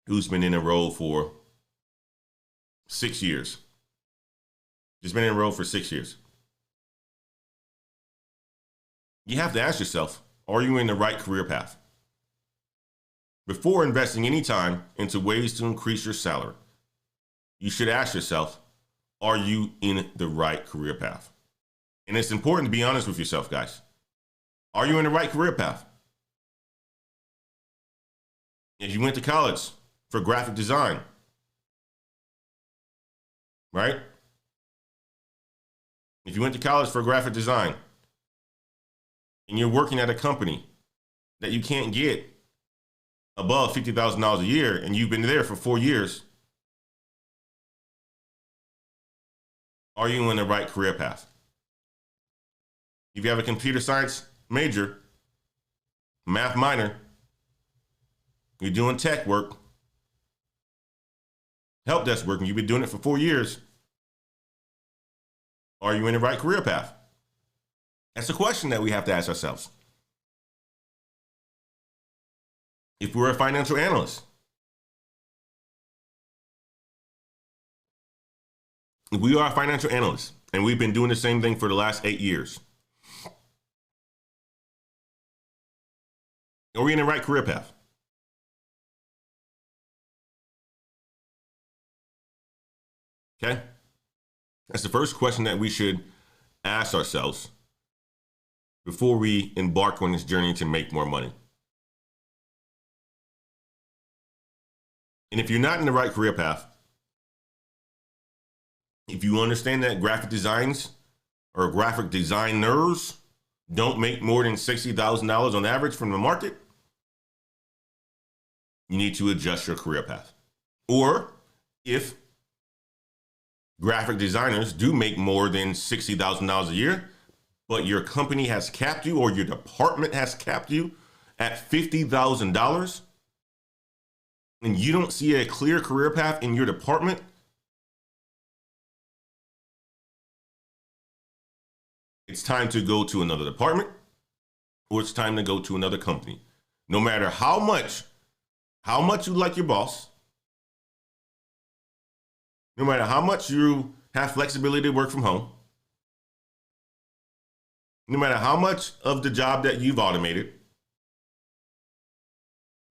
who's been in a role for 6 years. She's been in a role for 6 years. You have to ask yourself, are you in the right career path? Before investing any time into ways to increase your salary, you should ask yourself, are you in the right career path? And it's important to be honest with yourself, guys. Are you in the right career path? If you went to college for graphic design, right? If you went to college for graphic design and you're working at a company that you can't get above $50,000 a year and you've been there for 4 years, are you in the right career path? If you have a computer science major, math minor, you're doing tech work, help desk work, and you've been doing it for 4 years, are you in the right career path? That's a question that we have to ask ourselves. If we're a financial analyst, if we are a financial analyst and we've been doing the same thing for the last 8 years, are we in the right career path? Okay? That's the first question that we should ask ourselves before we embark on this journey to make more money. And if you're not in the right career path, if you understand that graphic designs or graphic designers don't make more than $60,000 on average from the market, you need to adjust your career path. Or if graphic designers do make more than $60,000 a year, but your company has capped you or your department has capped you at $50,000, and you don't see a clear career path in your department, it's time to go to another department or it's time to go to another company. No matter how much you like your boss, no matter how much you have flexibility to work from home, no matter how much of the job that you've automated,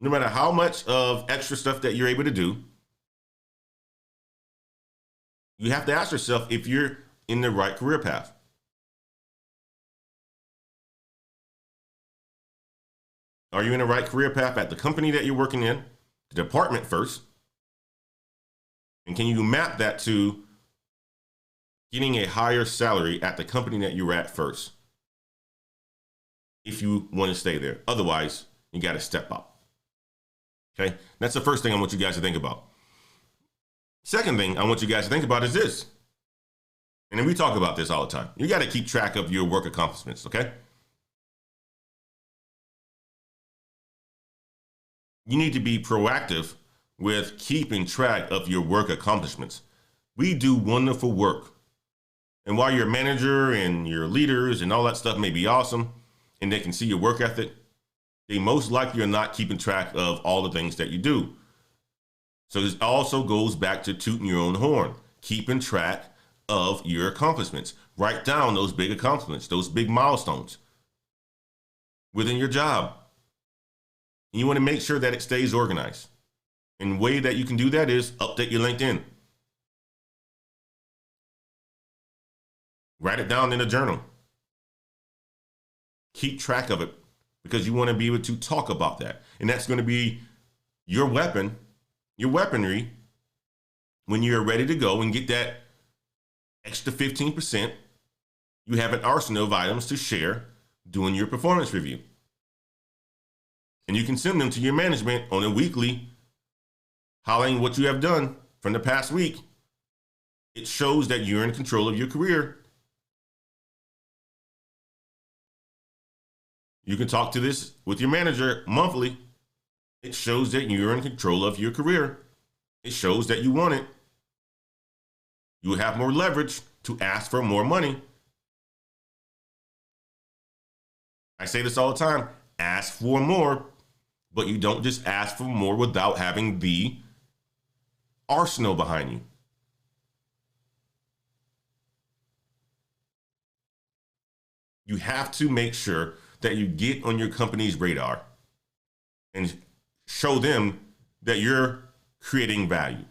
no matter how much of extra stuff that you're able to do, you have to ask yourself if you're in the right career path. Are you in the right career path at the company that you're working in, the department first? And can you map that to getting a higher salary at the company that you're at first, if you want to stay there? Otherwise, you got to step up. Okay, that's the first thing I want you guys to think about. Second thing I want you guys to think about is this. And then we talk about this all the time. You got to keep track of your work accomplishments, okay? You need to be proactive with keeping track of your work accomplishments. We do wonderful work. And while your manager and your leaders and all that stuff may be awesome, and they can see your work ethic, they most likely are not keeping track of all the things that you do. So this also goes back to tooting your own horn, keeping track of your accomplishments. Write down those big accomplishments, those big milestones within your job. And you want to make sure that it stays organized. And the way that you can do that is update your LinkedIn. Write it down in a journal. Keep track of it because you want to be able to talk about that. And that's going to be your weapon, your weaponry when you're ready to go and get that extra 15%. You have an arsenal of items to share during your performance review. And you can send them to your management on a weekly, highlighting what you have done from the past week. It shows that you're in control of your career. You can talk to this with your manager monthly. It shows that you're in control of your career. It shows that you want it. You will have more leverage to ask for more money. I say this all the time, ask for more, but you don't just ask for more without having the arsenal behind you. You have to make sure that you get on your company's radar and show them that you're creating value.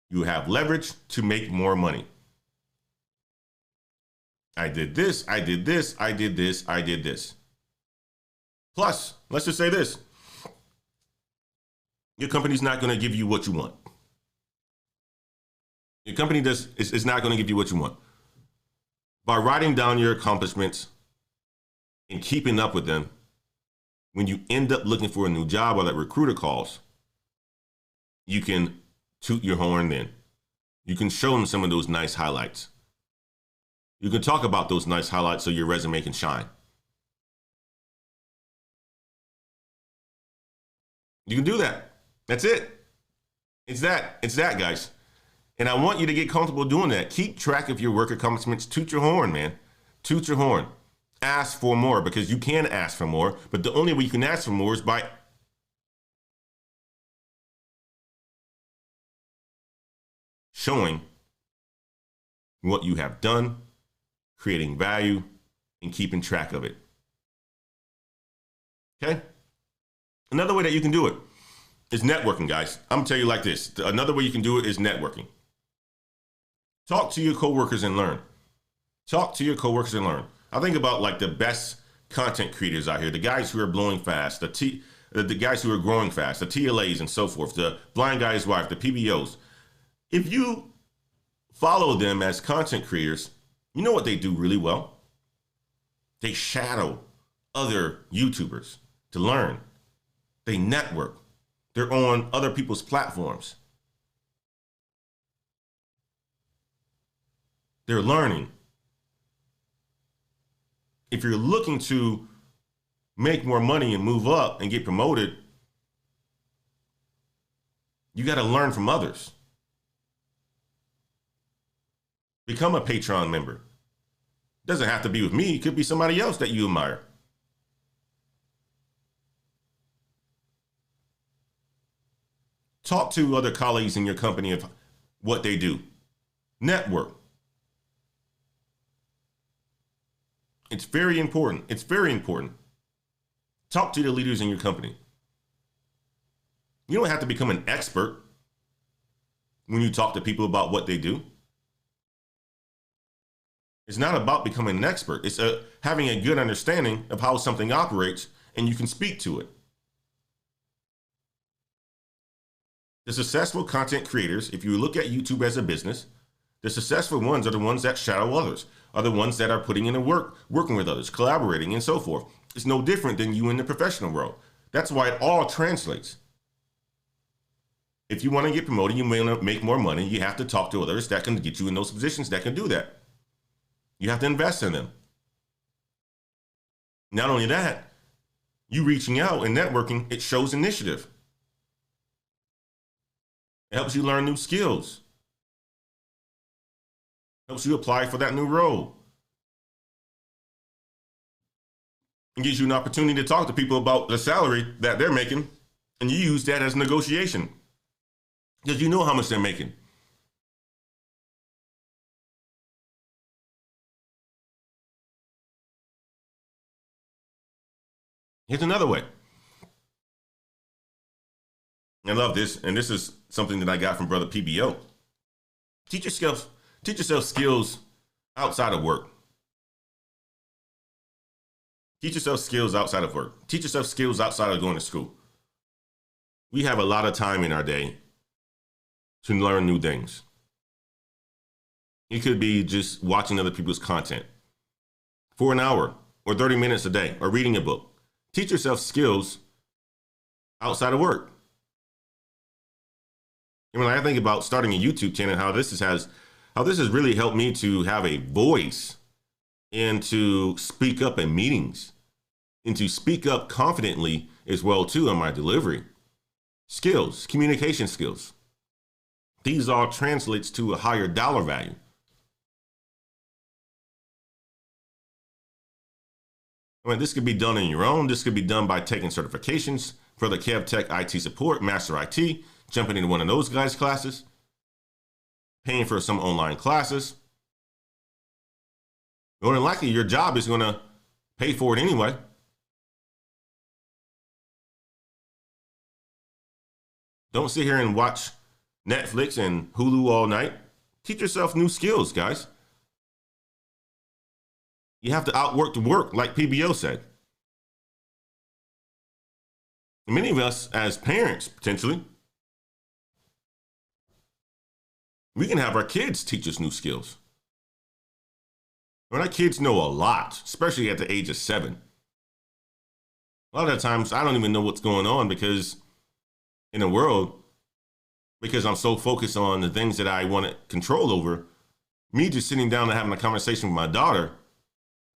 You have leverage to make more money. I did this, I did this, I did this, I did this. Plus, let's just say this. Your company's not going to give you what you want. Your company is not going to give you what you want. By writing down your accomplishments and keeping up with them, when you end up looking for a new job or that recruiter calls, you can toot your horn then. You can show them some of those nice highlights. You can talk about those nice highlights so your resume can shine. You can do that. That's it. It's that, guys. And I want you to get comfortable doing that. Keep track of your work accomplishments. Toot your horn, man. Toot your horn. Ask for more because you can ask for more, but the only way you can ask for more is by showing what you have done, creating value, and keeping track of it. Okay? Another way that you can do it is networking, guys. I'm gonna tell you like this. Another way you can do it is networking. Talk to your coworkers and learn. Talk to your coworkers and learn. I think about like the best content creators out here, the guys who are blowing fast, the guys who are growing fast, the TLAs and so forth, the blind guy's wife, the PBOs. If you follow them as content creators, you know what they do really well? They shadow other YouTubers to learn. They network. They're on other people's platforms. They're learning. If you're looking to make more money and move up and get promoted, you got to learn from others. Become a Patreon member. Doesn't have to be with me. It could be somebody else that you admire. Talk to other colleagues in your company of what they do. Network. It's very important. It's very important. Talk to the leaders in your company. You don't have to become an expert when you talk to people about what they do. It's not about becoming an expert. It's having a good understanding of how something operates and you can speak to it. The successful content creators, if you look at YouTube as a business, the successful ones are the ones that shadow others, are the ones that are putting in the work, working with others, collaborating, and so forth. It's no different than you in the professional world. That's why it all translates. If you want to get promoted, you want to make more money, you have to talk to others that can get you in those positions that can do that. You have to invest in them. Not only that, you reaching out and networking, it shows initiative. It helps you learn new skills. Helps you apply for that new role. It gives you an opportunity to talk to people about the salary that they're making, and you use that as negotiation because you know how much they're making. Here's another way. I love this, and this is something that I got from Brother PBO. Teach yourself skills outside of work. Teach yourself skills outside of work. Teach yourself skills outside of going to school. We have a lot of time in our day to learn new things. It could be just watching other people's content for an hour or 30 minutes a day, or reading a book. Teach yourself skills outside of work. I mean, I think about starting a YouTube channel, how this has really helped me to have a voice and to speak up in meetings and to speak up confidently as well too on my delivery. Skills, communication skills. These all translates to a higher dollar value. I mean, this could be done on your own. This could be done by taking certifications for the Kev Tech IT support, Master IT, jumping into one of those guys' classes, paying for some online classes. More than likely, your job is going to pay for it anyway. Don't sit here and watch Netflix and Hulu all night. Teach yourself new skills, guys. You have to outwork the work, like PBO said. Many of us as parents, potentially, we can have our kids teach us new skills. When our kids know a lot, especially at the age of 7. A lot of times I don't even know what's going on because in the world, because I'm so focused on the things that I want control over, me just sitting down and having a conversation with my daughter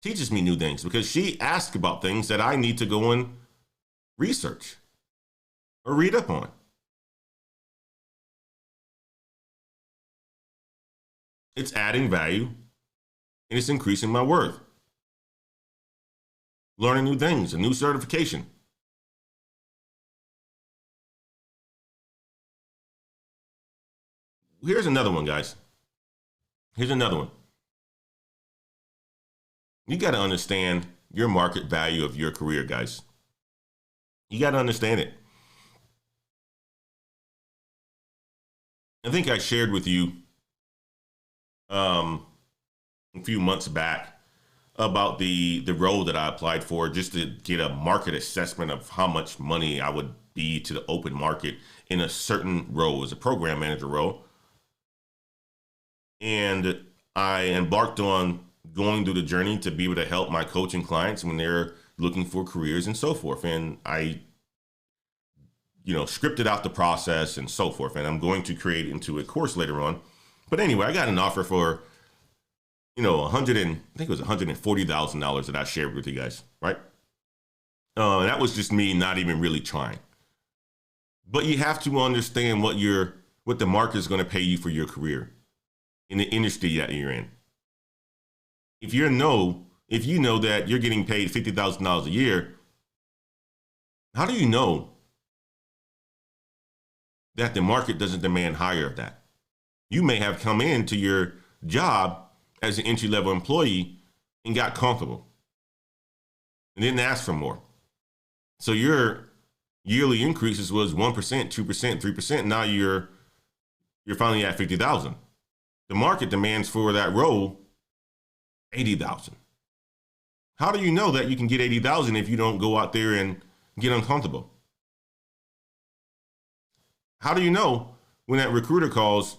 teaches me new things because she asks about things that I need to go and research or read up on. It's adding value and it's increasing my worth. Learning new things, a new certification. Here's another one, guys. Here's another one. You got to understand your market value of your career, guys. You got to understand it. I think I shared with you a few months back about the role that I applied for just to get a market assessment of how much money I would be to the open market in a certain role as a program manager role. And I embarked on going through the journey to be able to help my coaching clients when they're looking for careers and so forth. And I, scripted out the process and so forth. And I'm going to create into a course later on. But anyway, I got an offer for, I think it was $140,000 that I shared with you guys, right? And that was just me not even really trying. But you have to understand what the market is going to pay you for your career in the industry that you're in. If you know that you're getting paid $50,000 a year, how do you know that the market doesn't demand higher of that? You may have come into your job as an entry-level employee and got comfortable and didn't ask for more. So your yearly increases was 1%, 2%, 3%. Now you're finally at 50,000. The market demands for that role 80,000. How do you know that you can get 80,000 if you don't go out there and get uncomfortable? How do you know when that recruiter calls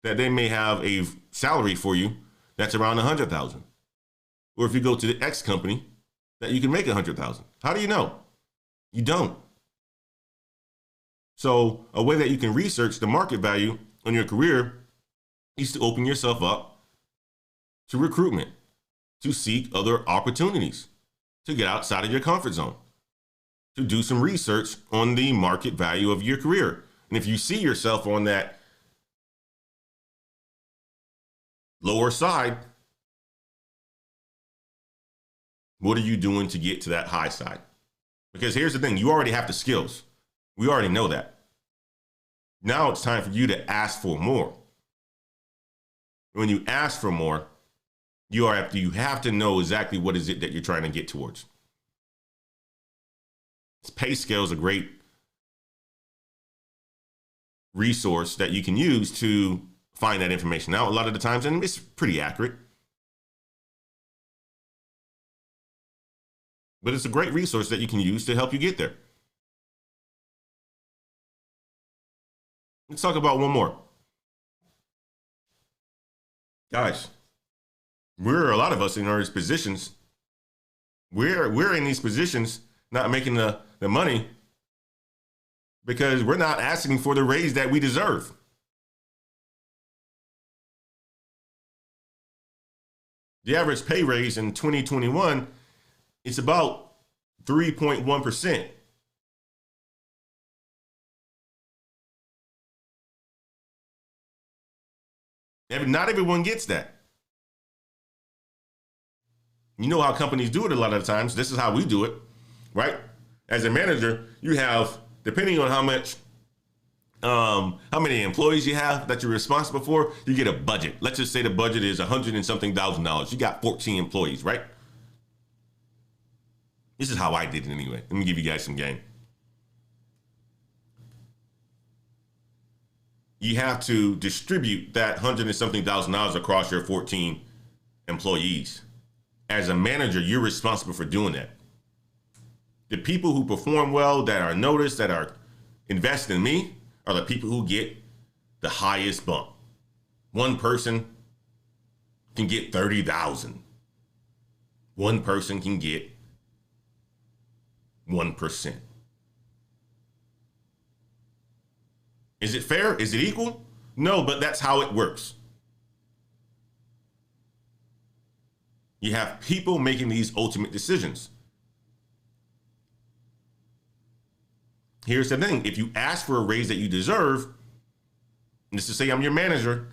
that they may have a salary for you that's around 100,000? Or if you go to the X company that you can make 100,000? How do you know? You don't. So a way that you can research the market value on your career is to open yourself up to recruitment, to seek other opportunities, to get outside of your comfort zone, to do some research on the market value of your career. And if you see yourself on that lower side, What are you doing to get to that high side? Because here's the thing, you already have the skills. We already know that. Now it's time for you to ask for more. When you ask for more, you have to know exactly what is it that you're trying to get towards. Pay scale is a great resource that you can use to find that information out a lot of the times, and it's pretty accurate. But it's a great resource that you can use to help you get there. Let's talk about one more. Guys, a lot of us in these positions, we're in these positions not making the money because we're not asking for the raise that we deserve. The average pay raise in 2021 is about 3.1%. Not everyone gets that. You know how companies do it a lot of the times. This is how we do it, right? As a manager, you have, depending on how many employees you have that you're responsible for, you get a budget. Let's just say the budget is $100 and something thousand. You got 14 employees, right? This is how I did it anyway. Let me give you guys some game. You have to distribute that $100 and something thousand across your 14 employees. As a manager, you're responsible for doing that. The people who perform well, that are noticed, that are invested in me, are the people who get the highest bump. One person can get 30,000. One person can get 1%. Is it fair? Is it equal? No, but that's how it works. You have people making these ultimate decisions. Here's the thing. If you ask for a raise that you deserve, let's just say I'm your manager,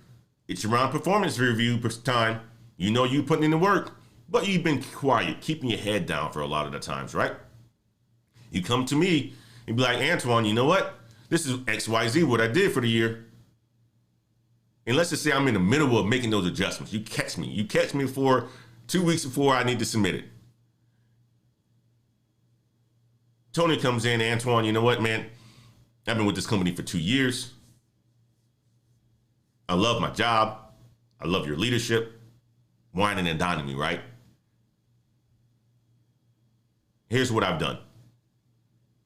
it's around performance review time. You know you putting in the work, but you've been quiet, keeping your head down for a lot of the times, right? You come to me and be like, Antoine, you know what? This is XYZ, what I did for the year. And let's just say I'm in the middle of making those adjustments. You catch me for 2 weeks before I need to submit it. Tony comes in, Antoine, you know what, man? I've been with this company for 2 years. I love my job. I love your leadership. Whining and dining me, right? Here's what I've done.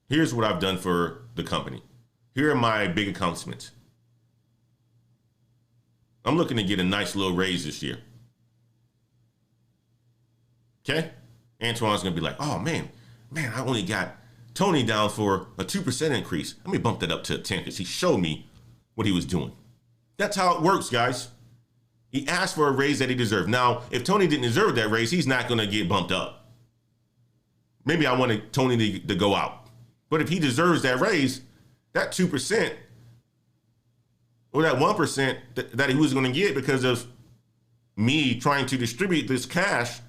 Here's what I've done for the company. Here are my big accomplishments. I'm looking to get a nice little raise this year. Okay? Antoine's going to be like, oh, man, I only got Tony down for a 2% increase. Let me bump that up to 10 because he showed me what he was doing. That's how it works, guys. He asked for a raise that he deserved. Now, if Tony didn't deserve that raise, he's not going to get bumped up. Maybe I wanted Tony to go out. But if he deserves that raise, that 2% or that 1% that he was going to get because of me trying to distribute this cash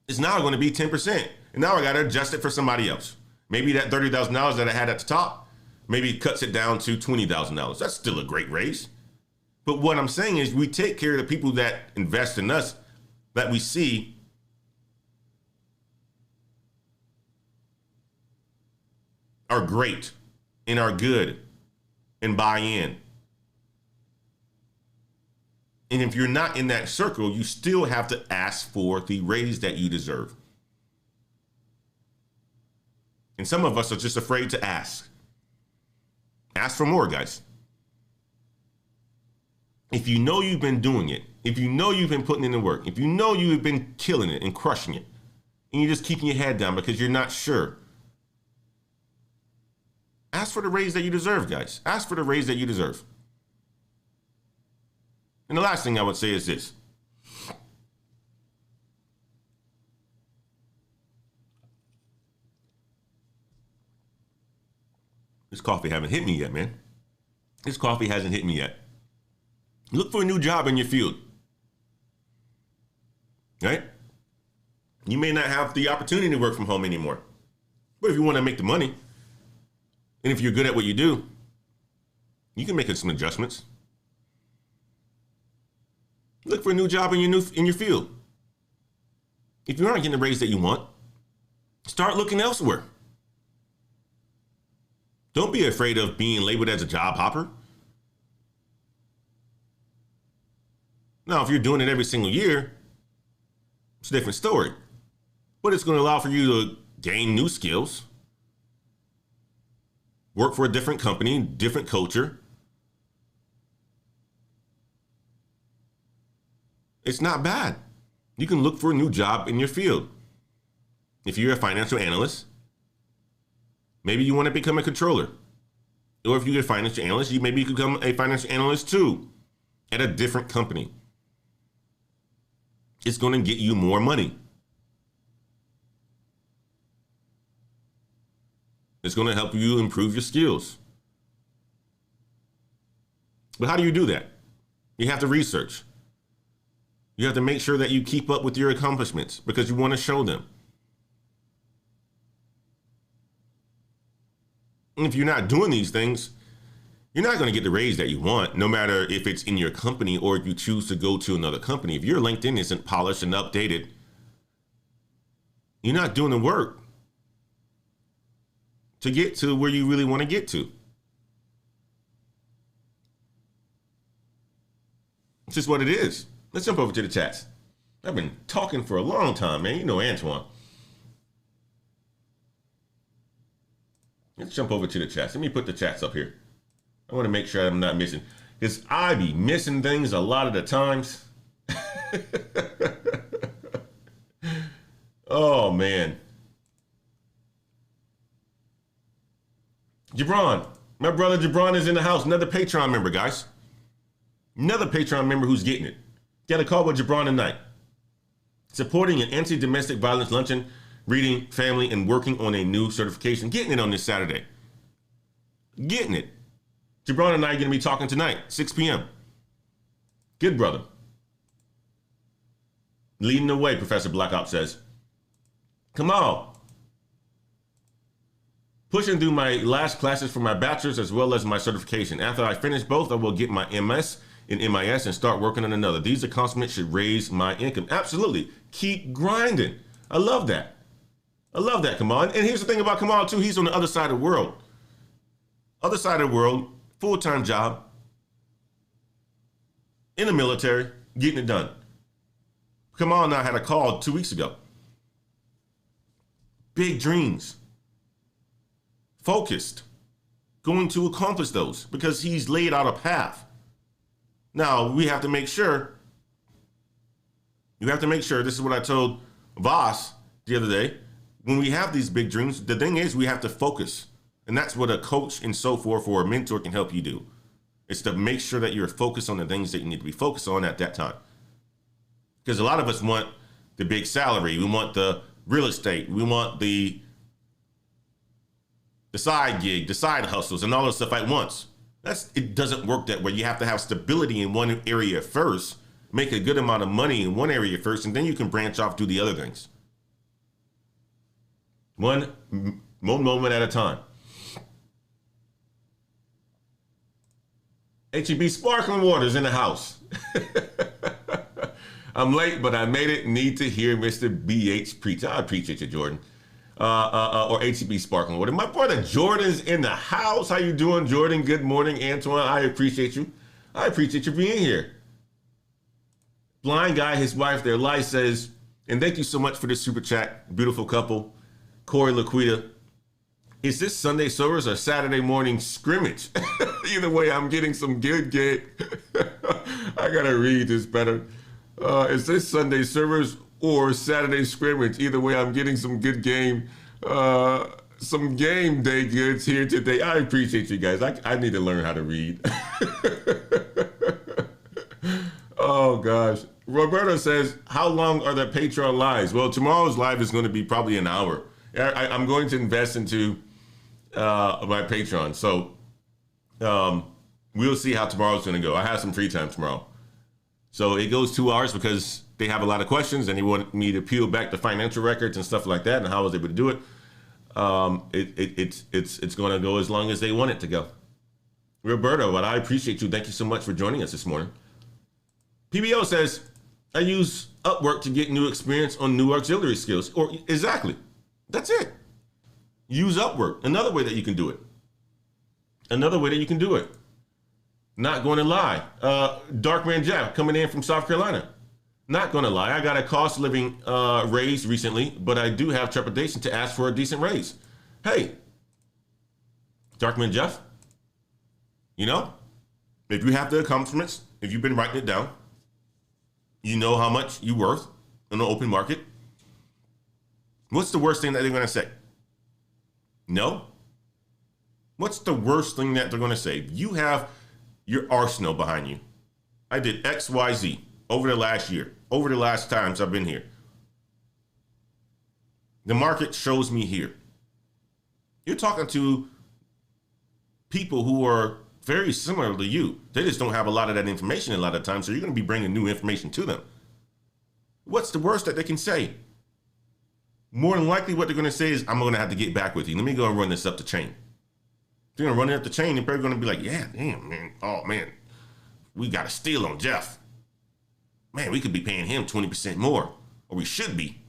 is now going to be 10%. And now I got to adjust it for somebody else. Maybe that $30,000 that I had at the top, maybe it cuts it down to $20,000. That's still a great raise. But what I'm saying is we take care of the people that invest in us, that we see are great and are good and buy in. And if you're not in that circle, you still have to ask for the raise that you deserve. And some of us are just afraid to ask. Ask for more, guys. If you know you've been doing it, if you know you've been putting in the work, if you know you've been killing it and crushing it, and you're just keeping your head down because you're not sure, ask for the raise that you deserve, guys. Ask for the raise that you deserve. And the last thing I would say is this. This coffee haven't hit me yet, man. This coffee hasn't hit me yet. Look for a new job in your field. Right? You may not have the opportunity to work from home anymore. But if you want to make the money, and if you're good at what you do, you can make some adjustments. Look for a new job in your field. If you aren't getting the raise that you want, start looking elsewhere. Don't be afraid of being labeled as a job hopper. Now, if you're doing it every single year, it's a different story. But it's going to allow for you to gain new skills, work for a different company, different culture. It's not bad. You can look for a new job in your field. If you're a financial analyst, maybe you want to become a controller. Or if you're a financial analyst, you maybe become a financial analyst too at a different company. It's going to get you more money. It's going to help you improve your skills. But how do you do that? You have to research. You have to make sure that you keep up with your accomplishments because you want to show them. And if you're not doing these things, you're not going to get the raise that you want, no matter if it's in your company or if you choose to go to another company. If your LinkedIn isn't polished and updated, you're not doing the work to get to where you really want to get to. It's just what it is. Let's jump over to the chats. I've been talking for a long time, man. You know Antoine. Let's jump over to the chats. Let me put the chats up here. I want to make sure I'm not missing, because I be missing things a lot of the times. Oh, man. Jabron. My brother Jabron is in the house. Another Patreon member, guys. Another Patreon member who's getting it. Got a call with Jabron tonight. Supporting an anti-domestic violence luncheon, reading, family, and working on a new certification. Getting it on this Saturday. Getting it. Jabron and I are going to be talking tonight, 6 p.m. Good brother. Leading the way, Professor Black Ops says. Come on. Pushing through my last classes for my bachelor's as well as my certification. After I finish both, I will get my MS in MIS and start working on another. These accomplishments should raise my income. Absolutely. Keep grinding. I love that. I love that, Kamal. And here's the thing about Kamal, too. He's on the other side of the world. Other side of the world, full-time job, in the military, getting it done. Kamal and I had a call 2 weeks ago. Big dreams. Focused. Going to accomplish those because he's laid out a path. Now, we have to make sure. You have to make sure. This is what I told Voss the other day. When we have these big dreams, the thing is we have to focus. And that's what a coach and so forth or a mentor can help you do. It's to make sure that you're focused on the things that you need to be focused on at that time. Because a lot of us want the big salary. We want the real estate. We want the side gig, the side hustles, and all this stuff at once. It doesn't work that way. You have to have stability in one area first, make a good amount of money in one area first, and then you can branch off to the other things. One moment at a time. HEB sparkling water's in the house. I'm late, but I made it. Need to hear Mr. BH preach. I appreciate you, Jordan. Or HEB sparkling water. My brother Jordan's in the house. How you doing, Jordan? Good morning, Antoine. I appreciate you. I appreciate you being here. Blind guy, his wife, their life says, and thank you so much for this super chat. Beautiful couple. Corey Laquita. Is this Sunday service or Saturday morning scrimmage? Either way, I'm getting some good game. I gotta read this better. Is this Sunday service or Saturday scrimmage? Either way, I'm getting some good game, some game day goods here today. I appreciate you guys. I need to learn how to read. Oh gosh. Roberto says, how long are the Patreon lives? Well, tomorrow's live is going to be probably an hour. I'm going to invest into my Patreon. So we'll see how tomorrow's going to go. I have some free time tomorrow. So it goes 2 hours because they have a lot of questions and they want me to peel back the financial records and stuff like that and how I was able to do it. It's going to go as long as they want it to go. Roberto, but I appreciate you. Thank you so much for joining us this morning. PBO says, I use Upwork to get new experience on new auxiliary skills. Or exactly. That's it. Use Upwork. Another way that you can do it. Another way that you can do it. Not going to lie. Darkman Jeff coming in from South Carolina. Not going to lie. I got a cost of living raise recently, but I do have trepidation to ask for a decent raise. Hey, Darkman Jeff, you know, if you have the accomplishments, if you've been writing it down, you know how much you're worth in the open market. What's the worst thing that they're going to say? No? What's the worst thing that they're going to say? You have your arsenal behind you. I did X, Y, Z over the last year, over the last times I've been here. The market shows me here. You're talking to people who are very similar to you. They just don't have a lot of that information a lot of times, so you're going to be bringing new information to them. What's the worst that they can say? More than likely what they're going to say is, I'm going to have to get back with you. Let me go and run this up the chain. They're going to run it up the chain and they're going to be like, yeah, damn, man. Oh, man, we got a steal on Jeff. Man, we could be paying him 20% more, or we should be.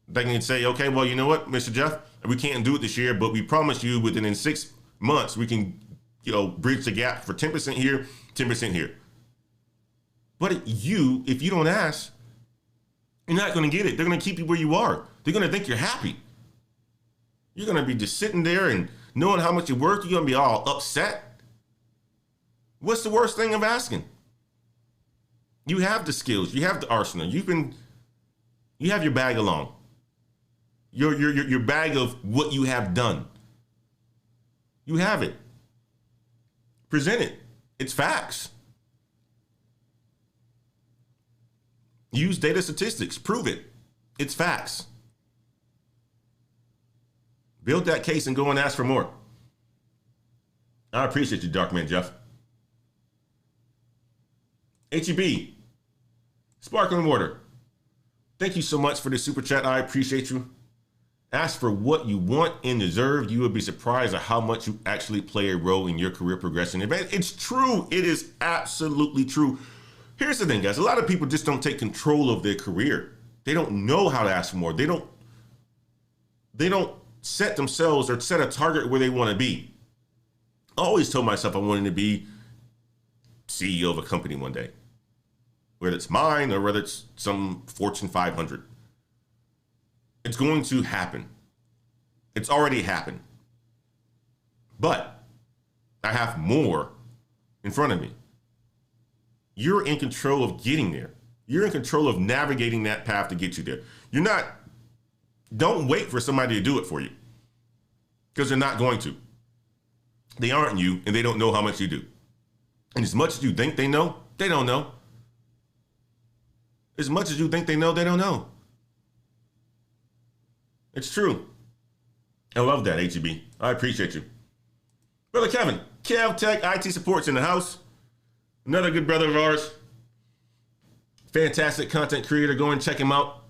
They can say, okay, well, you know what, Mr. Jeff, we can't do it this year, but we promise you within 6 months, we can, bridge the gap for 10% here, 10% here. But if you don't ask, you're not going to get it. They're going to keep you where you are. They're going to think you're happy. You're going to be just sitting there and knowing how much you're worth. You're going to be all upset. What's the worst thing of asking? You have the skills. You have the arsenal. You have your bag along. Your bag of what you have done. You have it. Present it. It's facts. Use data statistics. Prove it. It's facts. Build that case and go and ask for more. I appreciate you, Darkman Jeff. HEB, Sparkling Water. Thank you so much for the super chat. I appreciate you. Ask for what you want and deserve. You will be surprised at how much you actually play a role in your career progression. It's true. It is absolutely true. Here's the thing, guys. A lot of people just don't take control of their career. They don't know how to ask for more. They don't set themselves or set a target where they want to be. I always told myself I wanted to be CEO of a company one day, whether it's mine or whether it's some Fortune 500. It's going to happen. It's already happened. But I have more in front of me. You're in control of getting there. You're in control of navigating that path to get you there. Don't wait for somebody to do it for you, because they're not going to. They aren't you, and they don't know how much you do. And as much as you think they know, they don't know. As much as you think they know, they don't know. It's true. I love that, HEB. I appreciate you. Brother Kevin, Kev Tech IT Support's in the house. Another good brother of ours. Fantastic content creator. Go and check him out.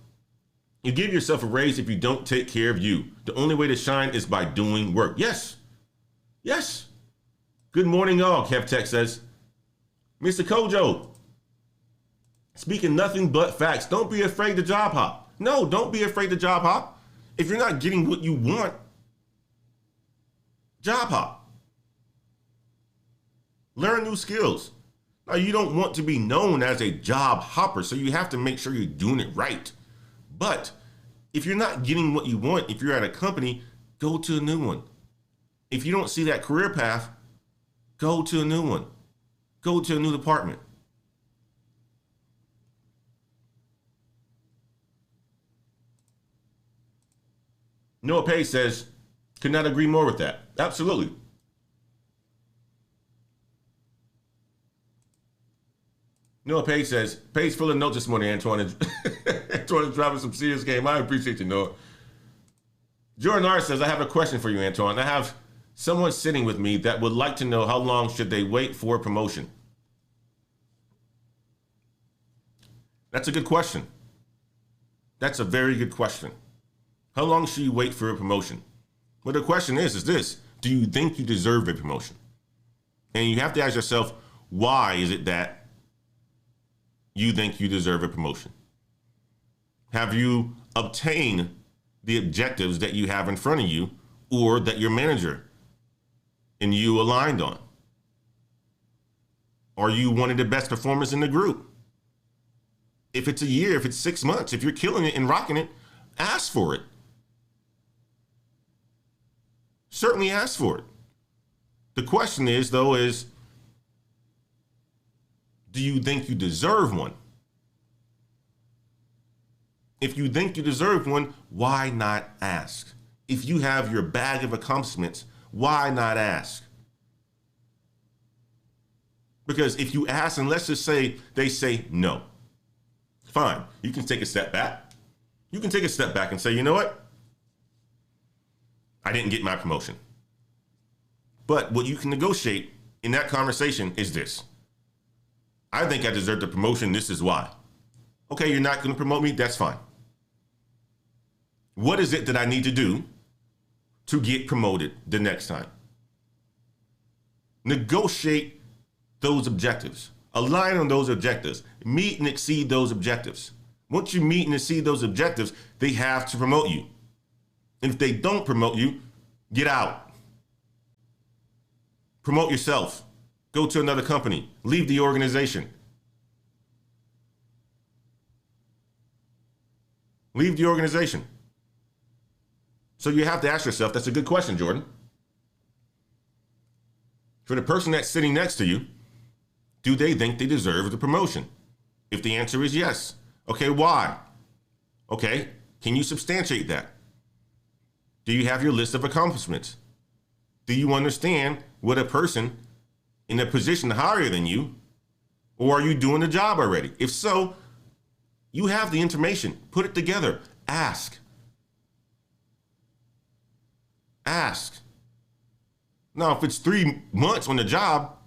You give yourself a raise if you don't take care of you. The only way to shine is by doing work. Yes. Yes. Good morning, all, Kev Tech says. Mr. Kojo, speaking nothing but facts. Don't be afraid to job hop. No, don't be afraid to job hop. If you're not getting what you want, job hop. Learn new skills. Now, you don't want to be known as a job hopper, so you have to make sure you're doing it right. But if you're not getting what you want, if you're at a company, go to a new one. If you don't see that career path, go to a new one. Go to a new department. Noah Page says, could not agree more with that. Absolutely. Noah Page says, Page full of notes this morning, Antoine. Antoine is driving some serious game. I appreciate you, Noah. Jordan R says, I have a question for you, Antoine. I have someone sitting with me that would like to know how long should they wait for promotion. That's a good question. That's a very good question. How long should you wait for a promotion? Well, the question is this: do you think you deserve a promotion? And you have to ask yourself, why is it that you think you deserve a promotion? Have you obtained the objectives that you have in front of you or that your manager and you aligned on? Are you one of the best performers in the group? If it's a year, if it's 6 months, if you're killing it and rocking it, ask for it. Certainly ask for it. The question is, though, do you think you deserve one? If you think you deserve one, why not ask? If you have your bag of accomplishments, why not ask? Because if you ask, and let's just say they say no, fine, you can take a step back. You can take a step back and say, you know what? I didn't get my promotion. But what you can negotiate in that conversation is this: I think I deserve the promotion. This is why. Okay, you're not going to promote me. That's fine. What is it that I need to do to get promoted the next time? Negotiate those objectives. Align on those objectives. Meet and exceed those objectives. Once you meet and exceed those objectives, they have to promote you. And if they don't promote you, get out. Promote yourself. Go to another company. Leave the organization. Leave the organization. So you have to ask yourself, that's a good question, Jordan. For the person that's sitting next to you, do they think they deserve the promotion? If the answer is yes, okay, why? Okay, can you substantiate that? Do you have your list of accomplishments? Do you understand what a person in a position higher than you, or are you doing the job already? If so, you have the information. Put it together. Ask. Ask. Now, if it's 3 months on the job,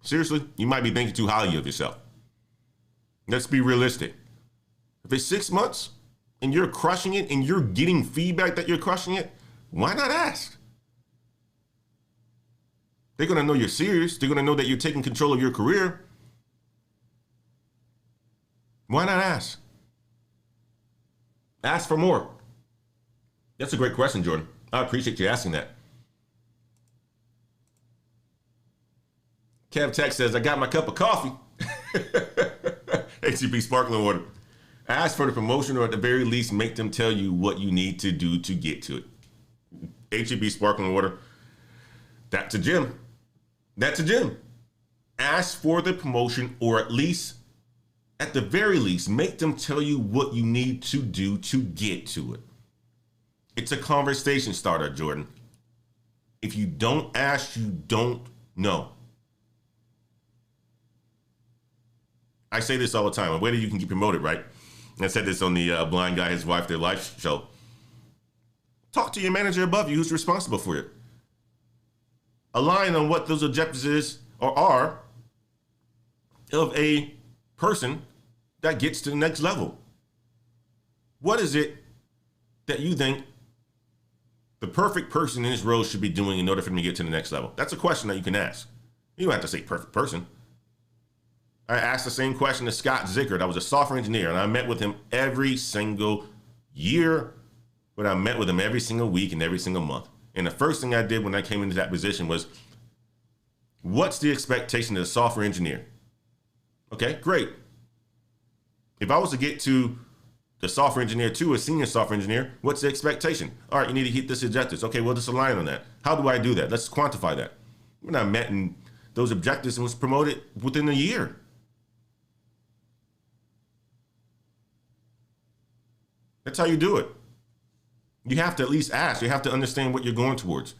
seriously, you might be thinking too highly of yourself. Let's be realistic. If it's 6 months and you're crushing it and you're getting feedback that you're crushing it, why not ask? They're going to know you're serious. They're going to know that you're taking control of your career. Why not ask? Ask for more. That's a great question, Jordan. I appreciate you asking that. Kev Tech says, I got my cup of coffee. HEB sparkling water. Ask for the promotion, or at the very least, make them tell you what you need to do to get to it. HEB sparkling water. That's a gem. That's a gem. Ask for the promotion, or at the very least, make them tell you what you need to do to get to it. It's a conversation starter, Jordan. If you don't ask, you don't know. I say this all the time. Whether you can get promoted, right? I said this on the Blind Guy, His Wife, Their Life show. Talk to your manager above you who's responsible for it. Align on what those objectives is or are of a person that gets to the next level. What is it that you think the perfect person in this role should be doing in order for them to get to the next level? That's a question that you can ask. You don't have to say perfect person. I asked the same question to Scott Zickert. I was a software engineer, and I met with him every single year, but I met with him every single week and every single month. And the first thing I did when I came into that position was, what's the expectation of a software engineer? Okay, great. If I was to get to the software engineer 2, a senior software engineer, what's the expectation? All right, you need to hit this objectives. Okay, well, just align on that. How do I do that? Let's quantify that. When I met in those objectives and was promoted within a year. That's how you do it. You have to at least ask. You have to understand what you're going towards.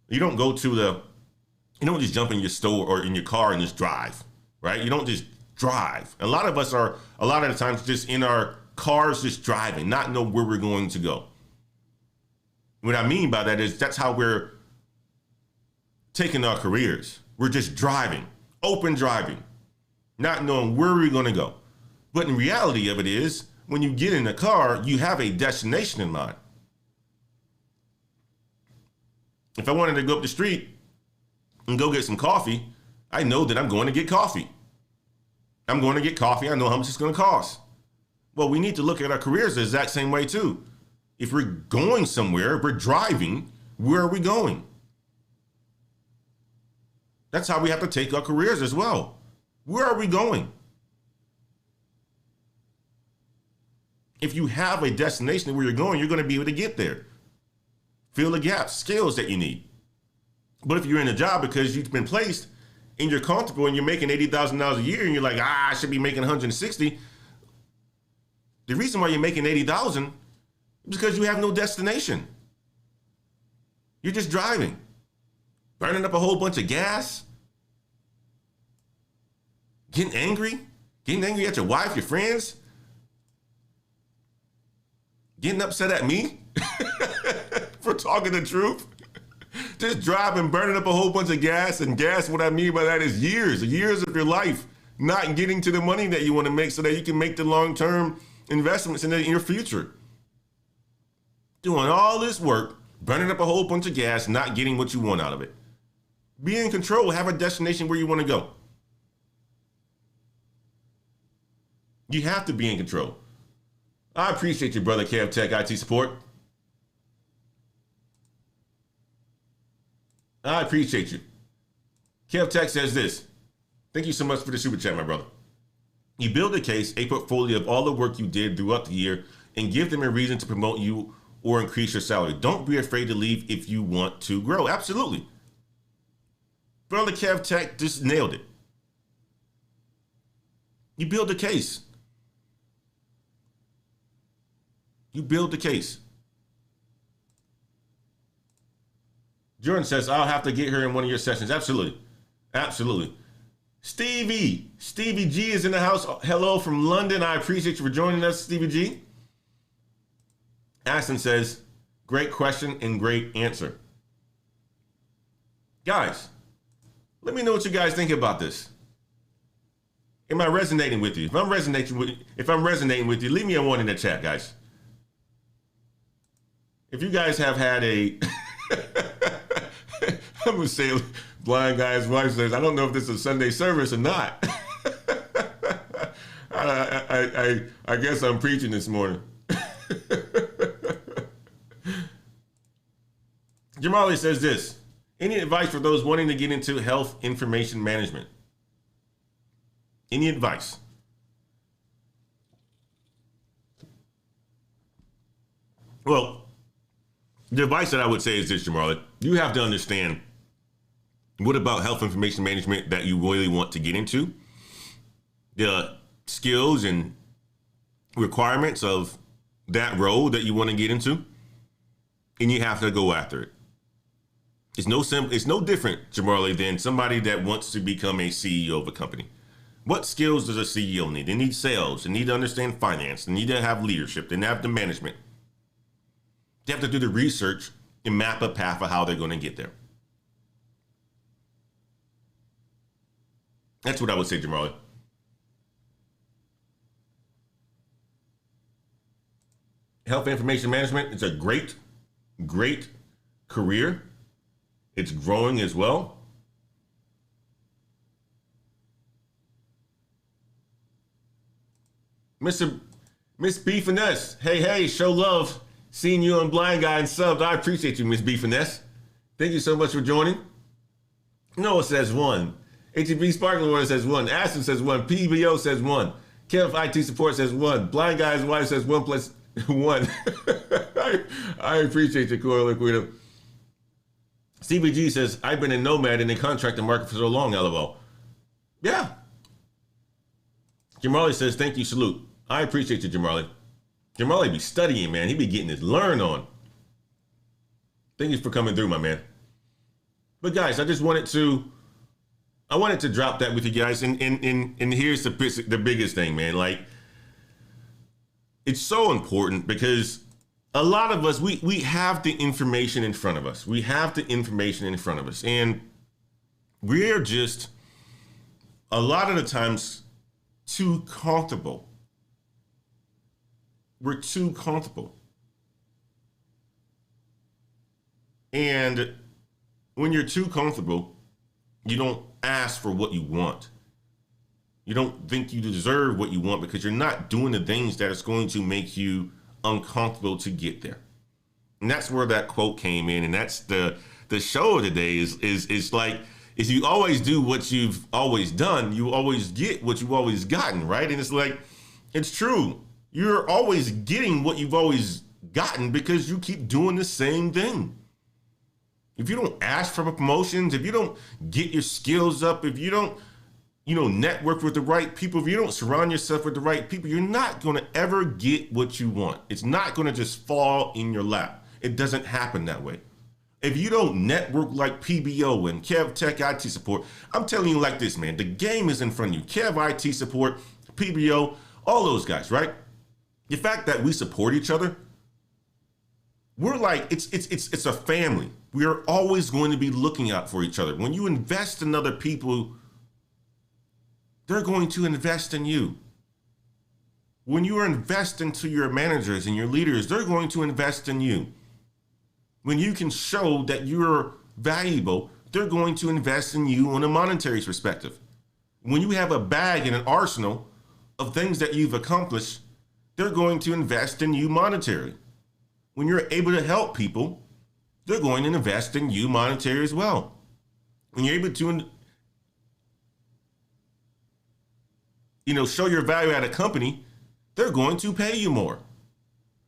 You don't just jump in your store or in your car and just drive, right? You don't just drive. A lot of us are, a lot of the times, just in our cars, just driving, not know where we're going to go. What I mean by that is that's how we're taking our careers. We're just driving, open driving, not knowing where we're going to go. But in reality of it is, when you get in a car, you have a destination in mind. If I wanted to go up the street and go get some coffee, I know that I'm going to get coffee. I'm going to get coffee. I know how much it's going to cost. Well, we need to look at our careers the exact same way too. If we're going somewhere, if we're driving, where are we going? That's how we have to take our careers as well. Where are we going? If you have a destination where you're going, you're going to be able to get there. Fill the gaps, skills that you need. But if you're in a job because you've been placed and you're comfortable and you're making $80,000 a year and you're like, I should be making 160. The reason why you're making 80,000 is because you have no destination. You're just driving, burning up a whole bunch of gas, getting angry at your wife, your friends, getting upset at me for talking the truth. Just driving, burning up a whole bunch of gas, and gas, what I mean by that is years of your life not getting to the money that you want to make so that you can make the long-term investments in your future. Doing all this work, burning up a whole bunch of gas, not getting what you want out of it. Be in control, have a destination where you want to go. You have to be in control. I appreciate you, brother Kev Tech IT support. I appreciate you. Kev Tech says this. Thank you so much for the super chat, my brother. You build a case, a portfolio of all the work you did throughout the year, and give them a reason to promote you or increase your salary. Don't be afraid to leave if you want to grow. Absolutely. Brother Kev Tech just nailed it. You build a case. You build the case. Jordan says, I'll have to get her in one of your sessions. Absolutely. Absolutely. Stevie G is in the house. Hello from London. I appreciate you for joining us, Stevie G. Aston says, great question and great answer. Guys, let me know what you guys think about this. Am I resonating with you? If I'm resonating with you, leave me a one in the chat, guys. If you guys have had a I'm gonna say blind guy's wife says, I don't know if this is a Sunday service or not. I guess I'm preaching this morning. Jamali says this. Any advice for those wanting to get into health information management? Any advice? Well, the advice that I would say is this, Jamali. You have to understand what about health information management that you really want to get into, the skills and requirements of that role that you want to get into, and you have to go after it. It's no different, Jamali, than somebody that wants to become a CEO of a company. What skills does a CEO need? They need sales. They need to understand finance. They need to have leadership. They need to have the management. They have to do the research and map a path of how they're going to get there. That's what I would say, Jamali. Health information management is a great, great career. It's growing as well. Miss B Finesse. Hey, show love. Seeing you on Blind Guy and subbed. I appreciate you, Miss B Finesse. Thank you so much for joining. Noah says 1. HEB Sparkling Water says 1. Ashton says 1. PBO says 1. Kev IT Support says 1. Blind Guy's wife says 1 plus 1. I appreciate you, Corey Liquida. CBG says, I've been a nomad in the contracting market for so long, LOL. Yeah. Jamali says, thank you, salute. I appreciate you, Jamali. Jamali be studying, man. He be getting his learn on. Thank you for coming through, my man. But guys, I wanted to drop that with you guys. And here's the biggest thing, man. Like, it's so important because a lot of us, we have the information in front of us. We have the information in front of us. And we're just, a lot of the times, too comfortable we're too comfortable. And when you're too comfortable, you don't ask for what you want. You don't think you deserve what you want because you're not doing the things that is going to make you uncomfortable to get there. And that's where that quote came in. And that's the show of today is like, if you always do what you've always done, you always get what you've always gotten, right? And it's like, it's true. You're always getting what you've always gotten because you keep doing the same thing. If you don't ask for promotions, if you don't get your skills up, if you don't, network with the right people, if you don't surround yourself with the right people, you're not going to ever get what you want. It's not going to just fall in your lap. It doesn't happen that way. If you don't network like PBO and Kev Tech IT Support, I'm telling you like this, man, the game is in front of you. Kev IT Support, PBO, all those guys, right? The fact that we support each other, we're like, it's a family. We are always going to be looking out for each other. When you invest in other people, they're going to invest in you. When you invest into your managers and your leaders, they're going to invest in you. When you can show that you're valuable, they're going to invest in you on a monetary perspective. When you have a bag and an arsenal of things that you've accomplished, they're going to invest in you monetarily. When you're able to help people, they're going to invest in you monetary as well. When you're able to, show your value at a company, they're going to pay you more.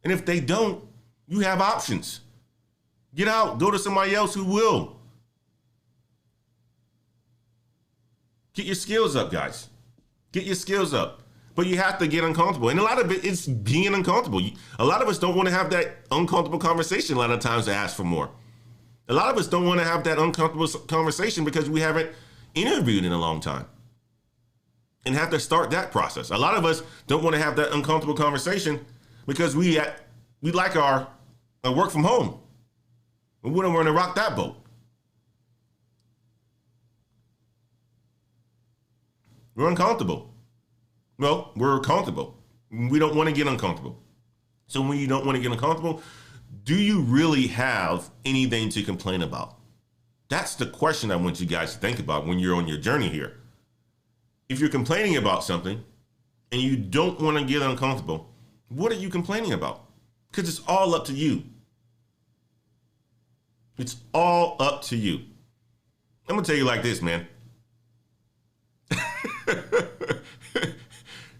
And if they don't, you have options. Get out, go to somebody else who will. Get your skills up, guys. Get your skills up. But you have to get uncomfortable. And a lot of it is being uncomfortable. A lot of us don't want to have that uncomfortable conversation a lot of times to ask for more. A lot of us don't want to have that uncomfortable conversation because we haven't interviewed in a long time and have to start that process. A lot of us don't want to have that uncomfortable conversation because we like our work from home. We wouldn't want to rock that boat. We're uncomfortable. Well, we're comfortable. We don't want to get uncomfortable. So when you don't want to get uncomfortable, do you really have anything to complain about? That's the question I want you guys to think about when you're on your journey here. If you're complaining about something and you don't want to get uncomfortable, what are you complaining about? Because it's all up to you. It's all up to you. I'm going to tell you like this, man.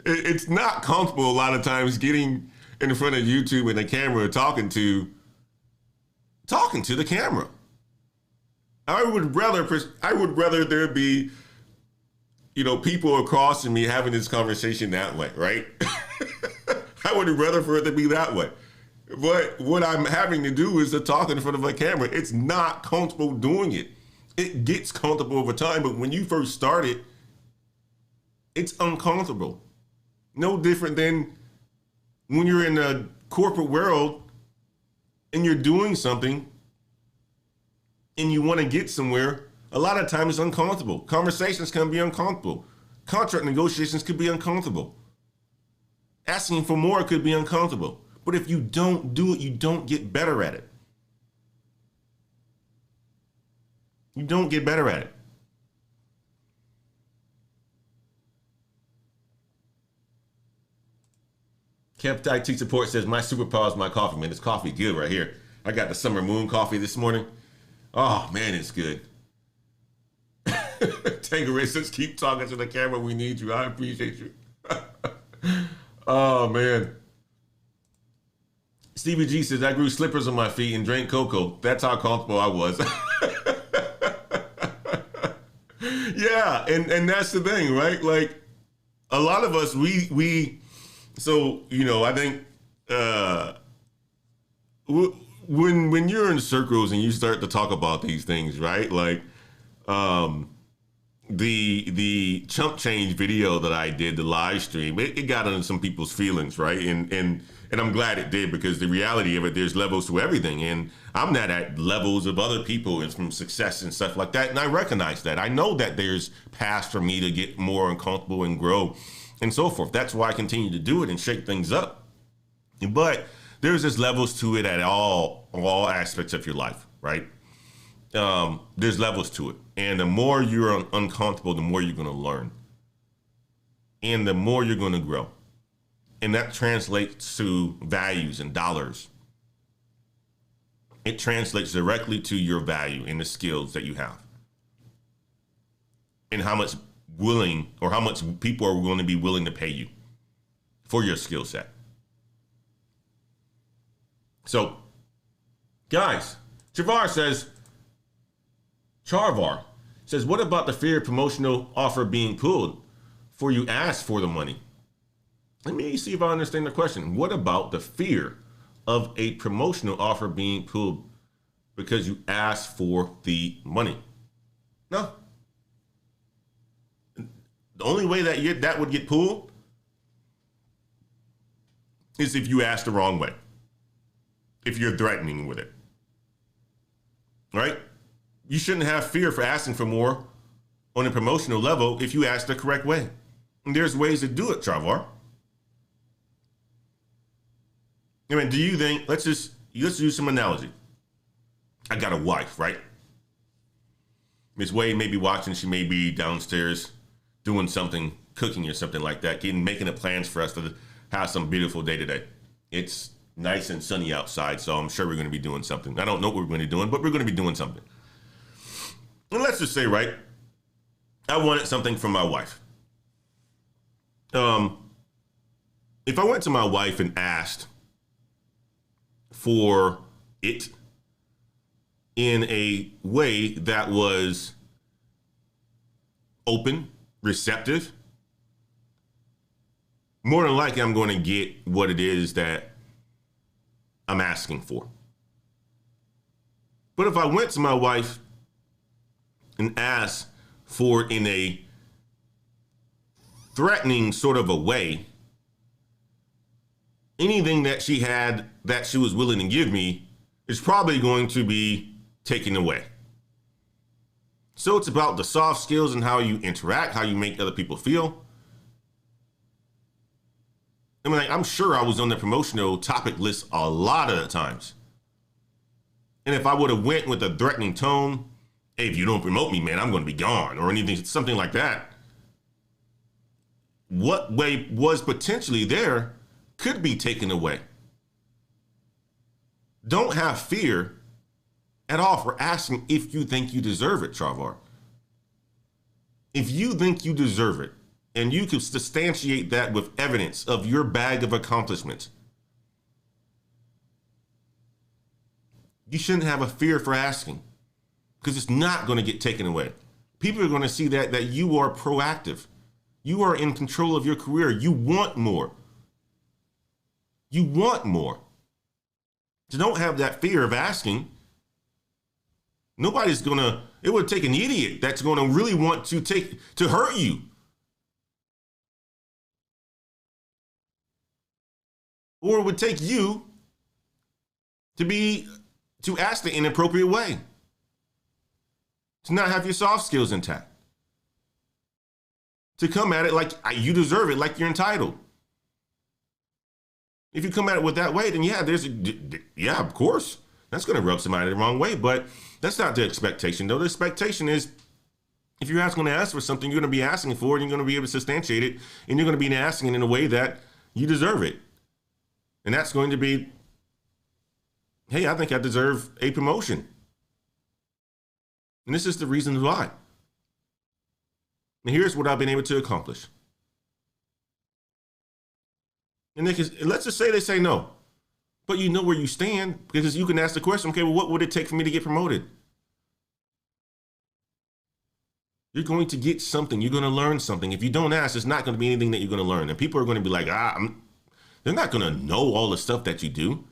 It's not comfortable a lot of times getting in front of YouTube and the camera talking to the camera. I would rather there be, people across from me having this conversation that way, right? I would rather for it to be that way. But what I'm having to do is to talk in front of a camera. It's not comfortable doing it. It gets comfortable over time, but when you first start it, it's uncomfortable. No different than when you're in the corporate world and you're doing something and you want to get somewhere. A lot of times it's uncomfortable. Conversations can be uncomfortable. Contract negotiations could be uncomfortable. Asking for more could be uncomfortable. But if you don't do it, you don't get better at it. You don't get better at it. Kev IT Support says, my superpower is my coffee, man. This coffee good right here. I got the Summer Moon coffee this morning. Oh, man, it's good. Tangeray says, keep talking to the camera. We need you. I appreciate you. Oh, man. Stevie G says, I grew slippers on my feet and drank cocoa. That's how comfortable I was. Yeah, and that's the thing, right? Like, a lot of us, so, I think when you're in circles and you start to talk about these things, right? Like the chump change video that I did, the live stream, it got under some people's feelings, right? And I'm glad it did, because the reality of it, there's levels to everything. And I'm not at levels of other people and from success and stuff like that. And I recognize that. I know that there's paths for me to get more uncomfortable and grow and so forth. That's why I continue to do it and shake things up. But there's just levels to it at all aspects of your life, right? There's levels to it. And the more you're uncomfortable, the more you're going to learn. And the more you're going to grow. And that translates to values and dollars. It translates directly to your value and the skills that you have. And how much people are going to be willing to pay you for your skill set. So, guys, Charvar says, what about the fear of promotional offer being pulled before you ask for the money? Let me see if I understand the question. What about the fear of a promotional offer being pulled because you asked for the money? No. The only way that would get pulled is if you ask the wrong way. If you're threatening with it. Right? You shouldn't have fear for asking for more on a promotional level if you ask the correct way. And there's ways to do it, Charvar. I mean, do you think, let's use some analogy. I got a wife, right? Miss Wade may be watching, she may be downstairs doing something, cooking or something like that, making the plans for us to have some beautiful day today. It's nice and sunny outside, so I'm sure we're going to be doing something. I don't know what we're going to be doing, but we're going to be doing something. And let's just say, right, I wanted something from my wife. If I went to my wife and asked for it in a way that was open, receptive, more than likely I'm going to get what it is that I'm asking for. But if I went to my wife and asked for it in a threatening sort of a way, anything that she had that she was willing to give me is probably going to be taken away. So it's about the soft skills and how you interact, how you make other people feel. I mean, I'm sure I was on the promotional topic list a lot of the times. And if I would have went with a threatening tone, hey, if you don't promote me, man, I'm going to be gone, or anything, something like that, what way was potentially there could be taken away. Don't have fear at all for asking if you think you deserve it, Charvar. If you think you deserve it, and you can substantiate that with evidence of your bag of accomplishments, you shouldn't have a fear for asking, because it's not going to get taken away. People are going to see that you are proactive. You are in control of your career. You want more. You want more. So don't have that fear of asking. It would take an idiot that's going to really want to hurt you. Or it would take you to ask the inappropriate way. To not have your soft skills intact. To come at it like you deserve it, like you're entitled. If you come at it with that way, then yeah, of course, that's going to rub somebody the wrong way. But that's not the expectation, though. The expectation is if you're going to ask for something, you're going to be asking for it, and you're going to be able to substantiate it, and you're going to be asking it in a way that you deserve it. And that's going to be, hey, I think I deserve a promotion. And this is the reason why. And here's what I've been able to accomplish. And let's just say they say no. But you know where you stand, because you can ask the question, okay, well, what would it take for me to get promoted? You're going to get something. You're going to learn something. If you don't ask, it's not going to be anything that you're going to learn. And people are going to be like, they're not going to know all the stuff that you do.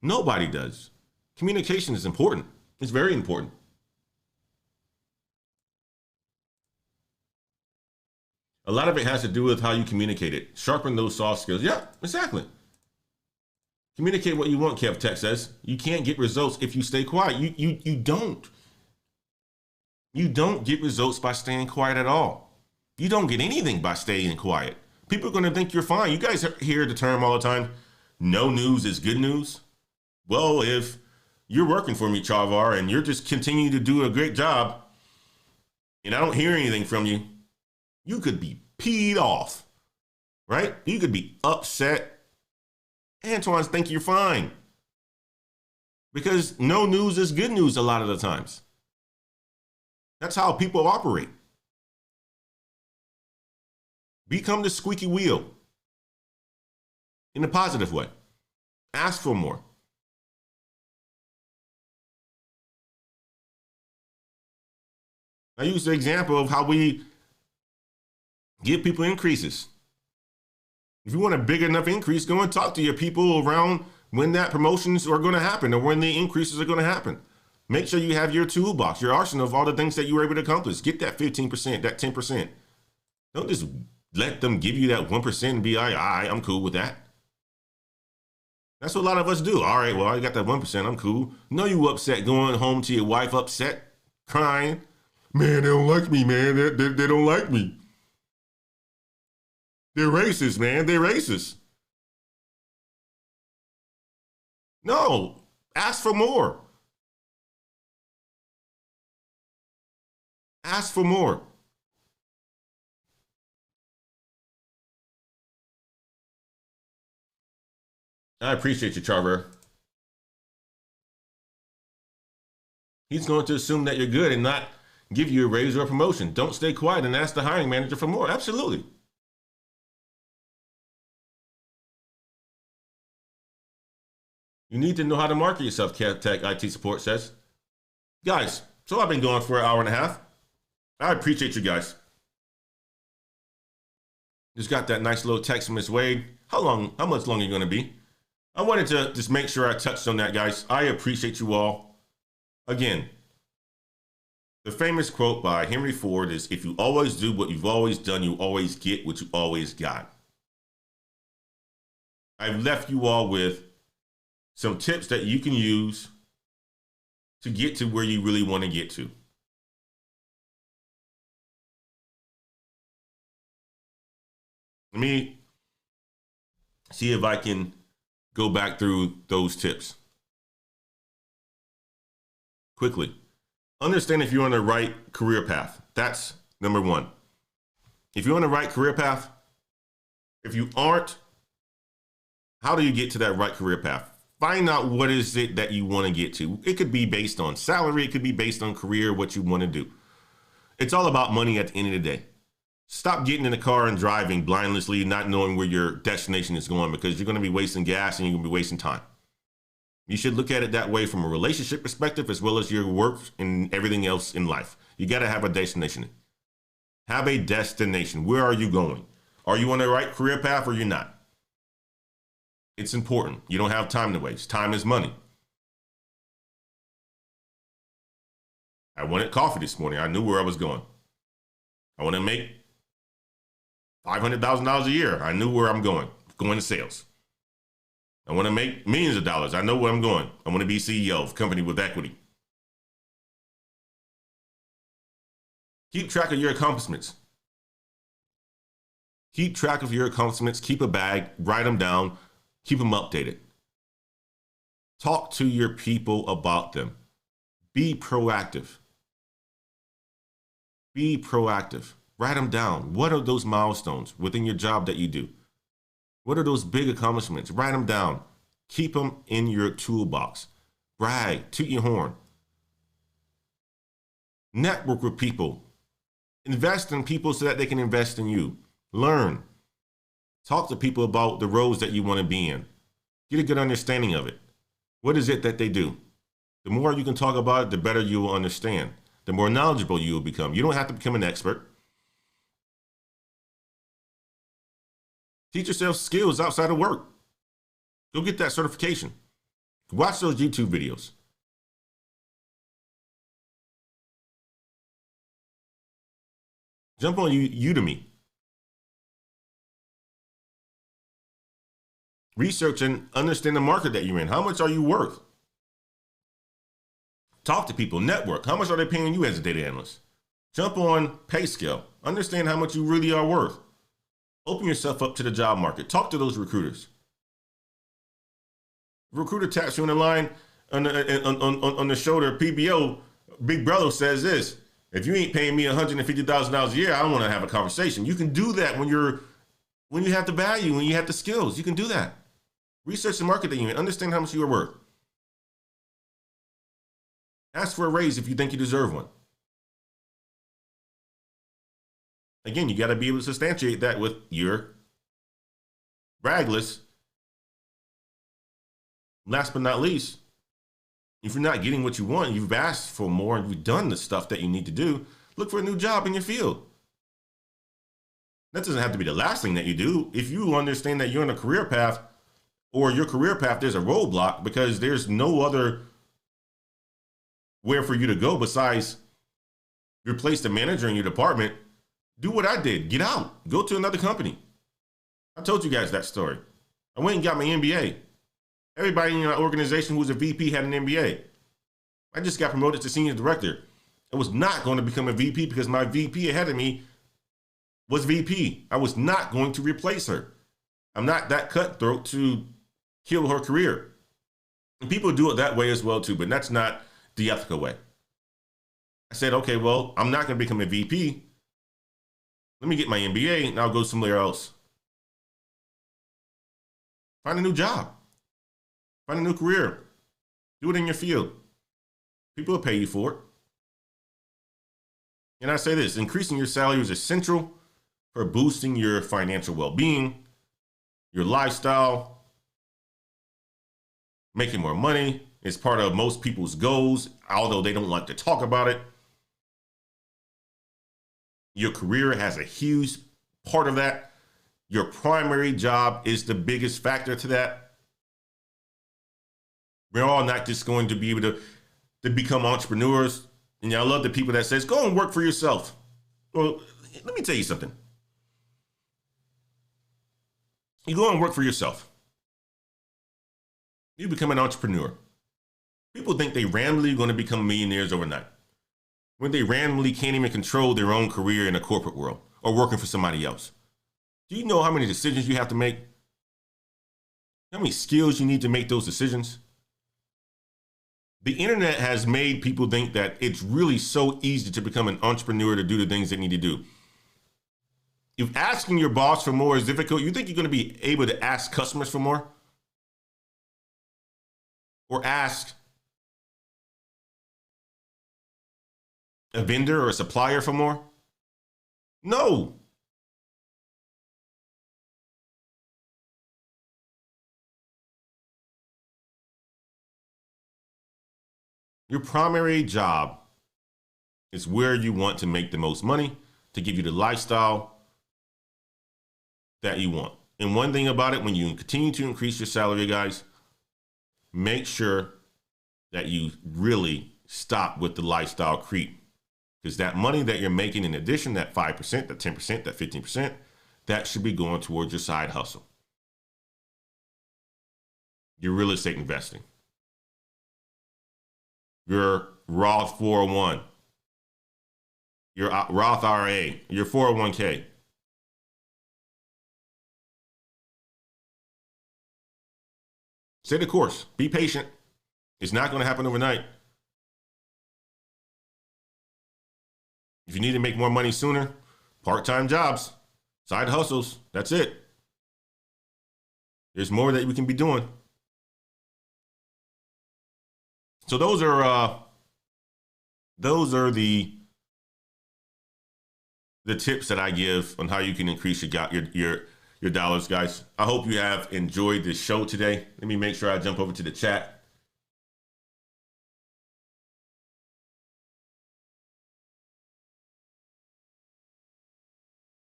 Nobody does. Communication is important. It's very important. A lot of it has to do with how you communicate it. Sharpen those soft skills. Yeah, exactly. Communicate what you want, Kev Tech says. You can't get results if you stay quiet. You don't. You don't get results by staying quiet at all. You don't get anything by staying quiet. People are going to think you're fine. You guys hear the term all the time, no news is good news? Well, if you're working for me, Chavar, and you're just continuing to do a great job, and I don't hear anything from you, you could be peed off, right? You could be upset. Antoine's think you're fine. Because no news is good news a lot of the times. That's how people operate. Become the squeaky wheel in a positive way. Ask for more. I use the example of how we give people increases. If you want a big enough increase, go and talk to your people around when that promotions are going to happen or when the increases are going to happen. Make sure you have your toolbox, your arsenal of all the things that you were able to accomplish. Get that 15%, that 10%. Don't just let them give you that 1% and be like, all right, I'm cool with that. That's what a lot of us do. All right, well, I got that 1%, I'm cool. No, you upset going home to your wife upset, crying. Man, they don't like me, man. They don't like me. They're racist, man. They're racist. No, ask for more. Ask for more. I appreciate you, Charver. He's going to assume that you're good and not give you a raise or a promotion. Don't stay quiet and ask the hiring manager for more. Absolutely. You need to know how to market yourself, Tech IT Support says. Guys, so I've been going for an hour and a half. I appreciate you guys. Just got that nice little text from Miss Wade. How much longer are you going to be? I wanted to just make sure I touched on that, guys. I appreciate you all. Again, the famous quote by Henry Ford is, if you always do what you've always done, you always get what you always got. I've left you all with some tips that you can use to get to where you really want to get to. Let me see if I can go back through those tips quickly. Understand if you're on the right career path. That's number one. If you're on the right career path, if you aren't, how do you get to that right career path? Find out what is it that you want to get to. It could be based on salary. It could be based on career, what you want to do. It's all about money at the end of the day. Stop getting in the car and driving blindlessly, not knowing where your destination is going, because you're going to be wasting gas and you're going to be wasting time. You should look at it that way from a relationship perspective, as well as your work and everything else in life. You got to have a destination. Have a destination. Where are you going? Are you on the right career path or you're not? It's important. You don't have time to waste. Time is money. I wanted coffee this morning. I knew where I was going. I want to make $500,000 a year. I knew where I'm going to sales. I want to make millions of dollars. I know where I'm going. I want to be CEO of a company with equity. Keep track of your accomplishments. Keep track of your accomplishments. Keep a bag. Write them down. Keep them updated. Talk to your people about them. Be proactive. Be proactive. Write them down. What are those milestones within your job that you do? What are those big accomplishments? Write them down. Keep them in your toolbox. Brag. Toot your horn. Network with people. Invest in people so that they can invest in you. Learn. Talk to people about the roles that you want to be in. Get a good understanding of it. What is it that they do? The more you can talk about it, the better you will understand. The more knowledgeable you will become. You don't have to become an expert. Teach yourself skills outside of work. Go get that certification. Watch those YouTube videos. Jump on Udemy. Research and understand the market that you're in. How much are you worth? Talk to people, network. How much are they paying you as a data analyst? Jump on pay scale. Understand how much you really are worth. Open yourself up to the job market. Talk to those recruiters. Recruiter taps you on the line on the shoulder. PBO, Big Brother says this: if you ain't paying me $150,000 a year, I don't want to have a conversation. You can do that when you have the value, when you have the skills. You can do that. Research the market that you understand how much you are worth. Ask for a raise if you think you deserve one. Again, you got to be able to substantiate that with your brag list. Last but not least, if you're not getting what you want, you've asked for more, and you've done the stuff that you need to do, look for a new job in your field. That doesn't have to be the last thing that you do. If you understand that you're on a career path, or your career path, there's a roadblock because there's no other where for you to go besides replace the manager in your department, do what I did. Get out. Go to another company. I told you guys that story. I went and got my MBA. Everybody in our organization who was a VP had an MBA. I just got promoted to senior director. I was not going to become a VP because my VP ahead of me was VP. I was not going to replace her. I'm not that cutthroat to kill her career. And people do it that way as well too, but that's not the ethical way. I said, okay, well, I'm not going to become a VP. Let me get my MBA and I'll go somewhere else. Find a new job. Find a new career. Do it in your field. People will pay you for it. And I say this, increasing your salary is essential for boosting your financial well-being, your lifestyle. Making more money is part of most people's goals, although they don't like to talk about it. Your career has a huge part of that. Your primary job is the biggest factor to that. We're all not just going to be able to become entrepreneurs. And I love the people that says, go and work for yourself. Well, let me tell you something. You go and work for yourself. You become an entrepreneur. People think they randomly going to become millionaires overnight, when they randomly can't even control their own career in a corporate world or working for somebody else. Do you know how many decisions you have to make? How many skills you need to make those decisions? The internet has made people think that it's really so easy to become an entrepreneur, to do the things they need to do. If asking your boss for more is difficult, you think you're going to be able to ask customers for more? Or ask a vendor or a supplier for more? No. Your primary job is where you want to make the most money to give you the lifestyle that you want. And one thing about it, when you continue to increase your salary, guys, make sure that you really stop with the lifestyle creep. Because that money that you're making, in addition, that 5%, that 10%, that 15%, that should be going towards your side hustle. Your real estate investing. Your Roth 401. Your Roth IRA. Your 401k. Stay the course. Be patient. It's not going to happen overnight. If you need to make more money sooner, part-time jobs, side hustles, that's it. There's more that we can be doing. So those are the tips that I give on how you can increase your dollars, guys. I hope you have enjoyed this show today. Let me make sure I jump over to the chat.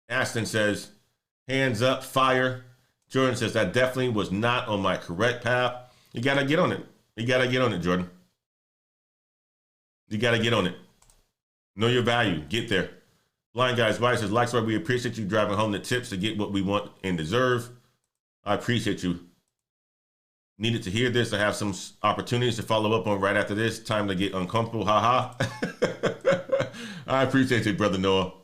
Aston says, hands up, fire. Jordan says, that definitely was not on my correct path. You got to get on it. You got to get on it, Jordan. You got to get on it. Know your value. Get there. Blind Guys Wise says, like, we appreciate you driving home the tips to get what we want and deserve. I appreciate you. Needed to hear this. I have some opportunities to follow up on right after this. Time to get uncomfortable. Ha ha. I appreciate you, Brother Noah.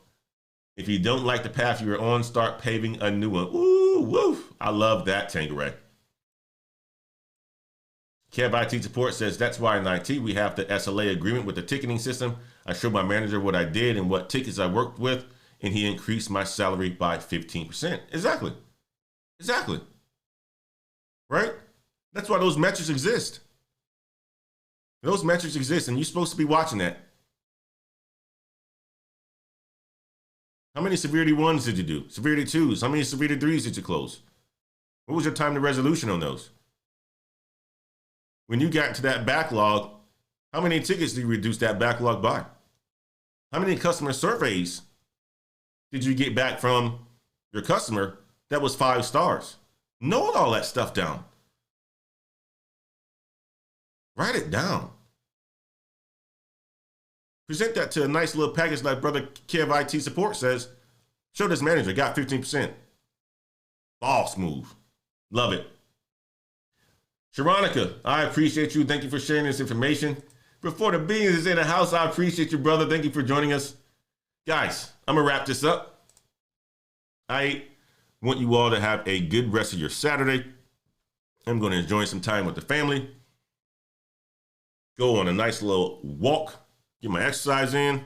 If you don't like the path you're on, start paving a new one. Ooh, woo. I love that, Tangeray. Kev IT Support says, that's why in IT we have the SLA agreement with the ticketing system. I showed my manager what I did and what tickets I worked with, and he increased my salary by 15%. Exactly. Exactly. Right? That's why those metrics exist. Those metrics exist, and you're supposed to be watching that. How many severity 1s did you do? Severity 2s? How many severity 3s did you close? What was your time to resolution on those? When you got to that backlog, how many tickets did you reduce that backlog by? How many customer surveys did you get back from your customer that was 5 stars? Note all that stuff down. Write it down. Present that to a nice little package like Brother Kev IT Support says. Show this manager, got 15%. Boss move. Love it. Sharonica, I appreciate you. Thank you for sharing this information. Before the beans is in the house, I appreciate you, brother. Thank you for joining us. Guys, I'm going to wrap this up. I want you all to have a good rest of your Saturday. I'm going to enjoy some time with the family. Go on a nice little walk. Get my exercise in.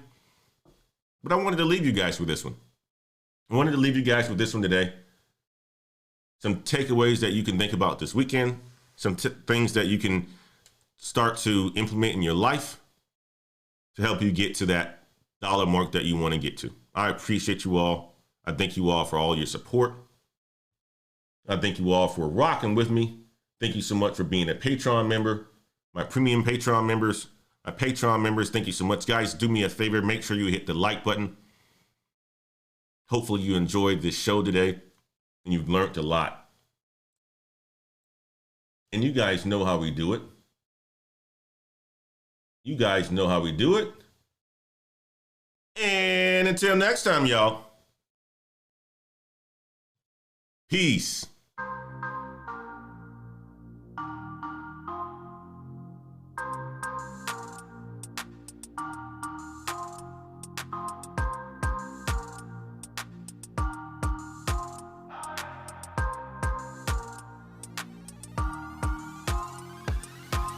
But I wanted to leave you guys with this one. I wanted to leave you guys with this one today. Some takeaways that you can think about this weekend. Some things that you can start to implement in your life to help you get to that dollar mark that you want to get to. I appreciate you all. I thank you all for all your support. I thank you all for rocking with me. Thank you so much for being a Patreon member. My premium Patreon members, my Patreon members, thank you so much. Guys, do me a favor. Make sure you hit the like button. Hopefully you enjoyed this show today and you've learned a lot. And you guys know how we do it. You guys know how we do it. And until next time, y'all. Peace.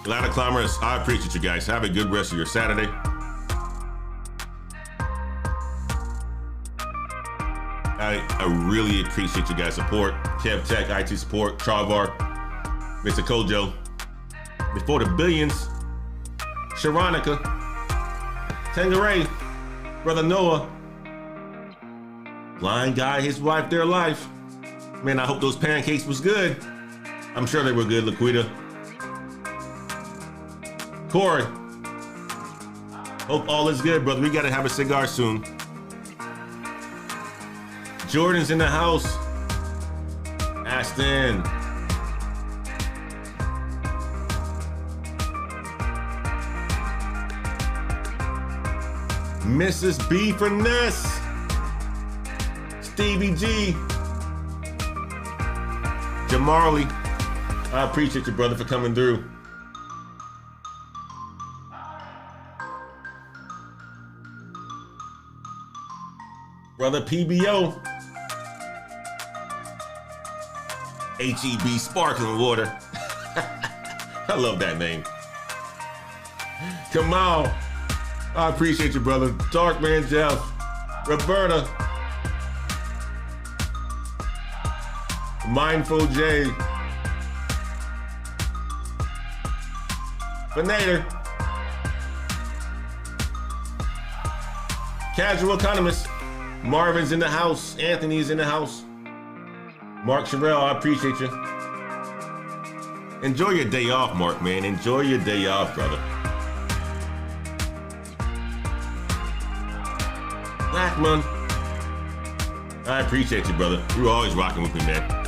Ladder climbers, I appreciate you guys. Have a good rest of your Saturday. I really appreciate you guys' support. Kev Tech, IT Support, Travar, Mr. Kojo. Before the billions, Sharonica, Tangeray, Brother Noah, Blind Guy, his wife, their life. Man, I hope those pancakes was good. I'm sure they were good, Laquita. Corey, hope all is good, brother. We gotta have a cigar soon. Jordan's in the house. Aston. Mrs. B Finesse. Stevie G. Jamarley. I appreciate you, brother, for coming through. Brother PBO. HEB Sparkling Water. I love that name. Kamal. I appreciate you, brother. Darkman Jeff. Roberta. Mindful J. Benader. Casual Economist. Marvin's in the house. Anthony's in the house. Mark Sherrill, I appreciate you. Enjoy your day off, Mark, man. Enjoy your day off, brother. Blackman, I appreciate you, brother. You're always rocking with me, man.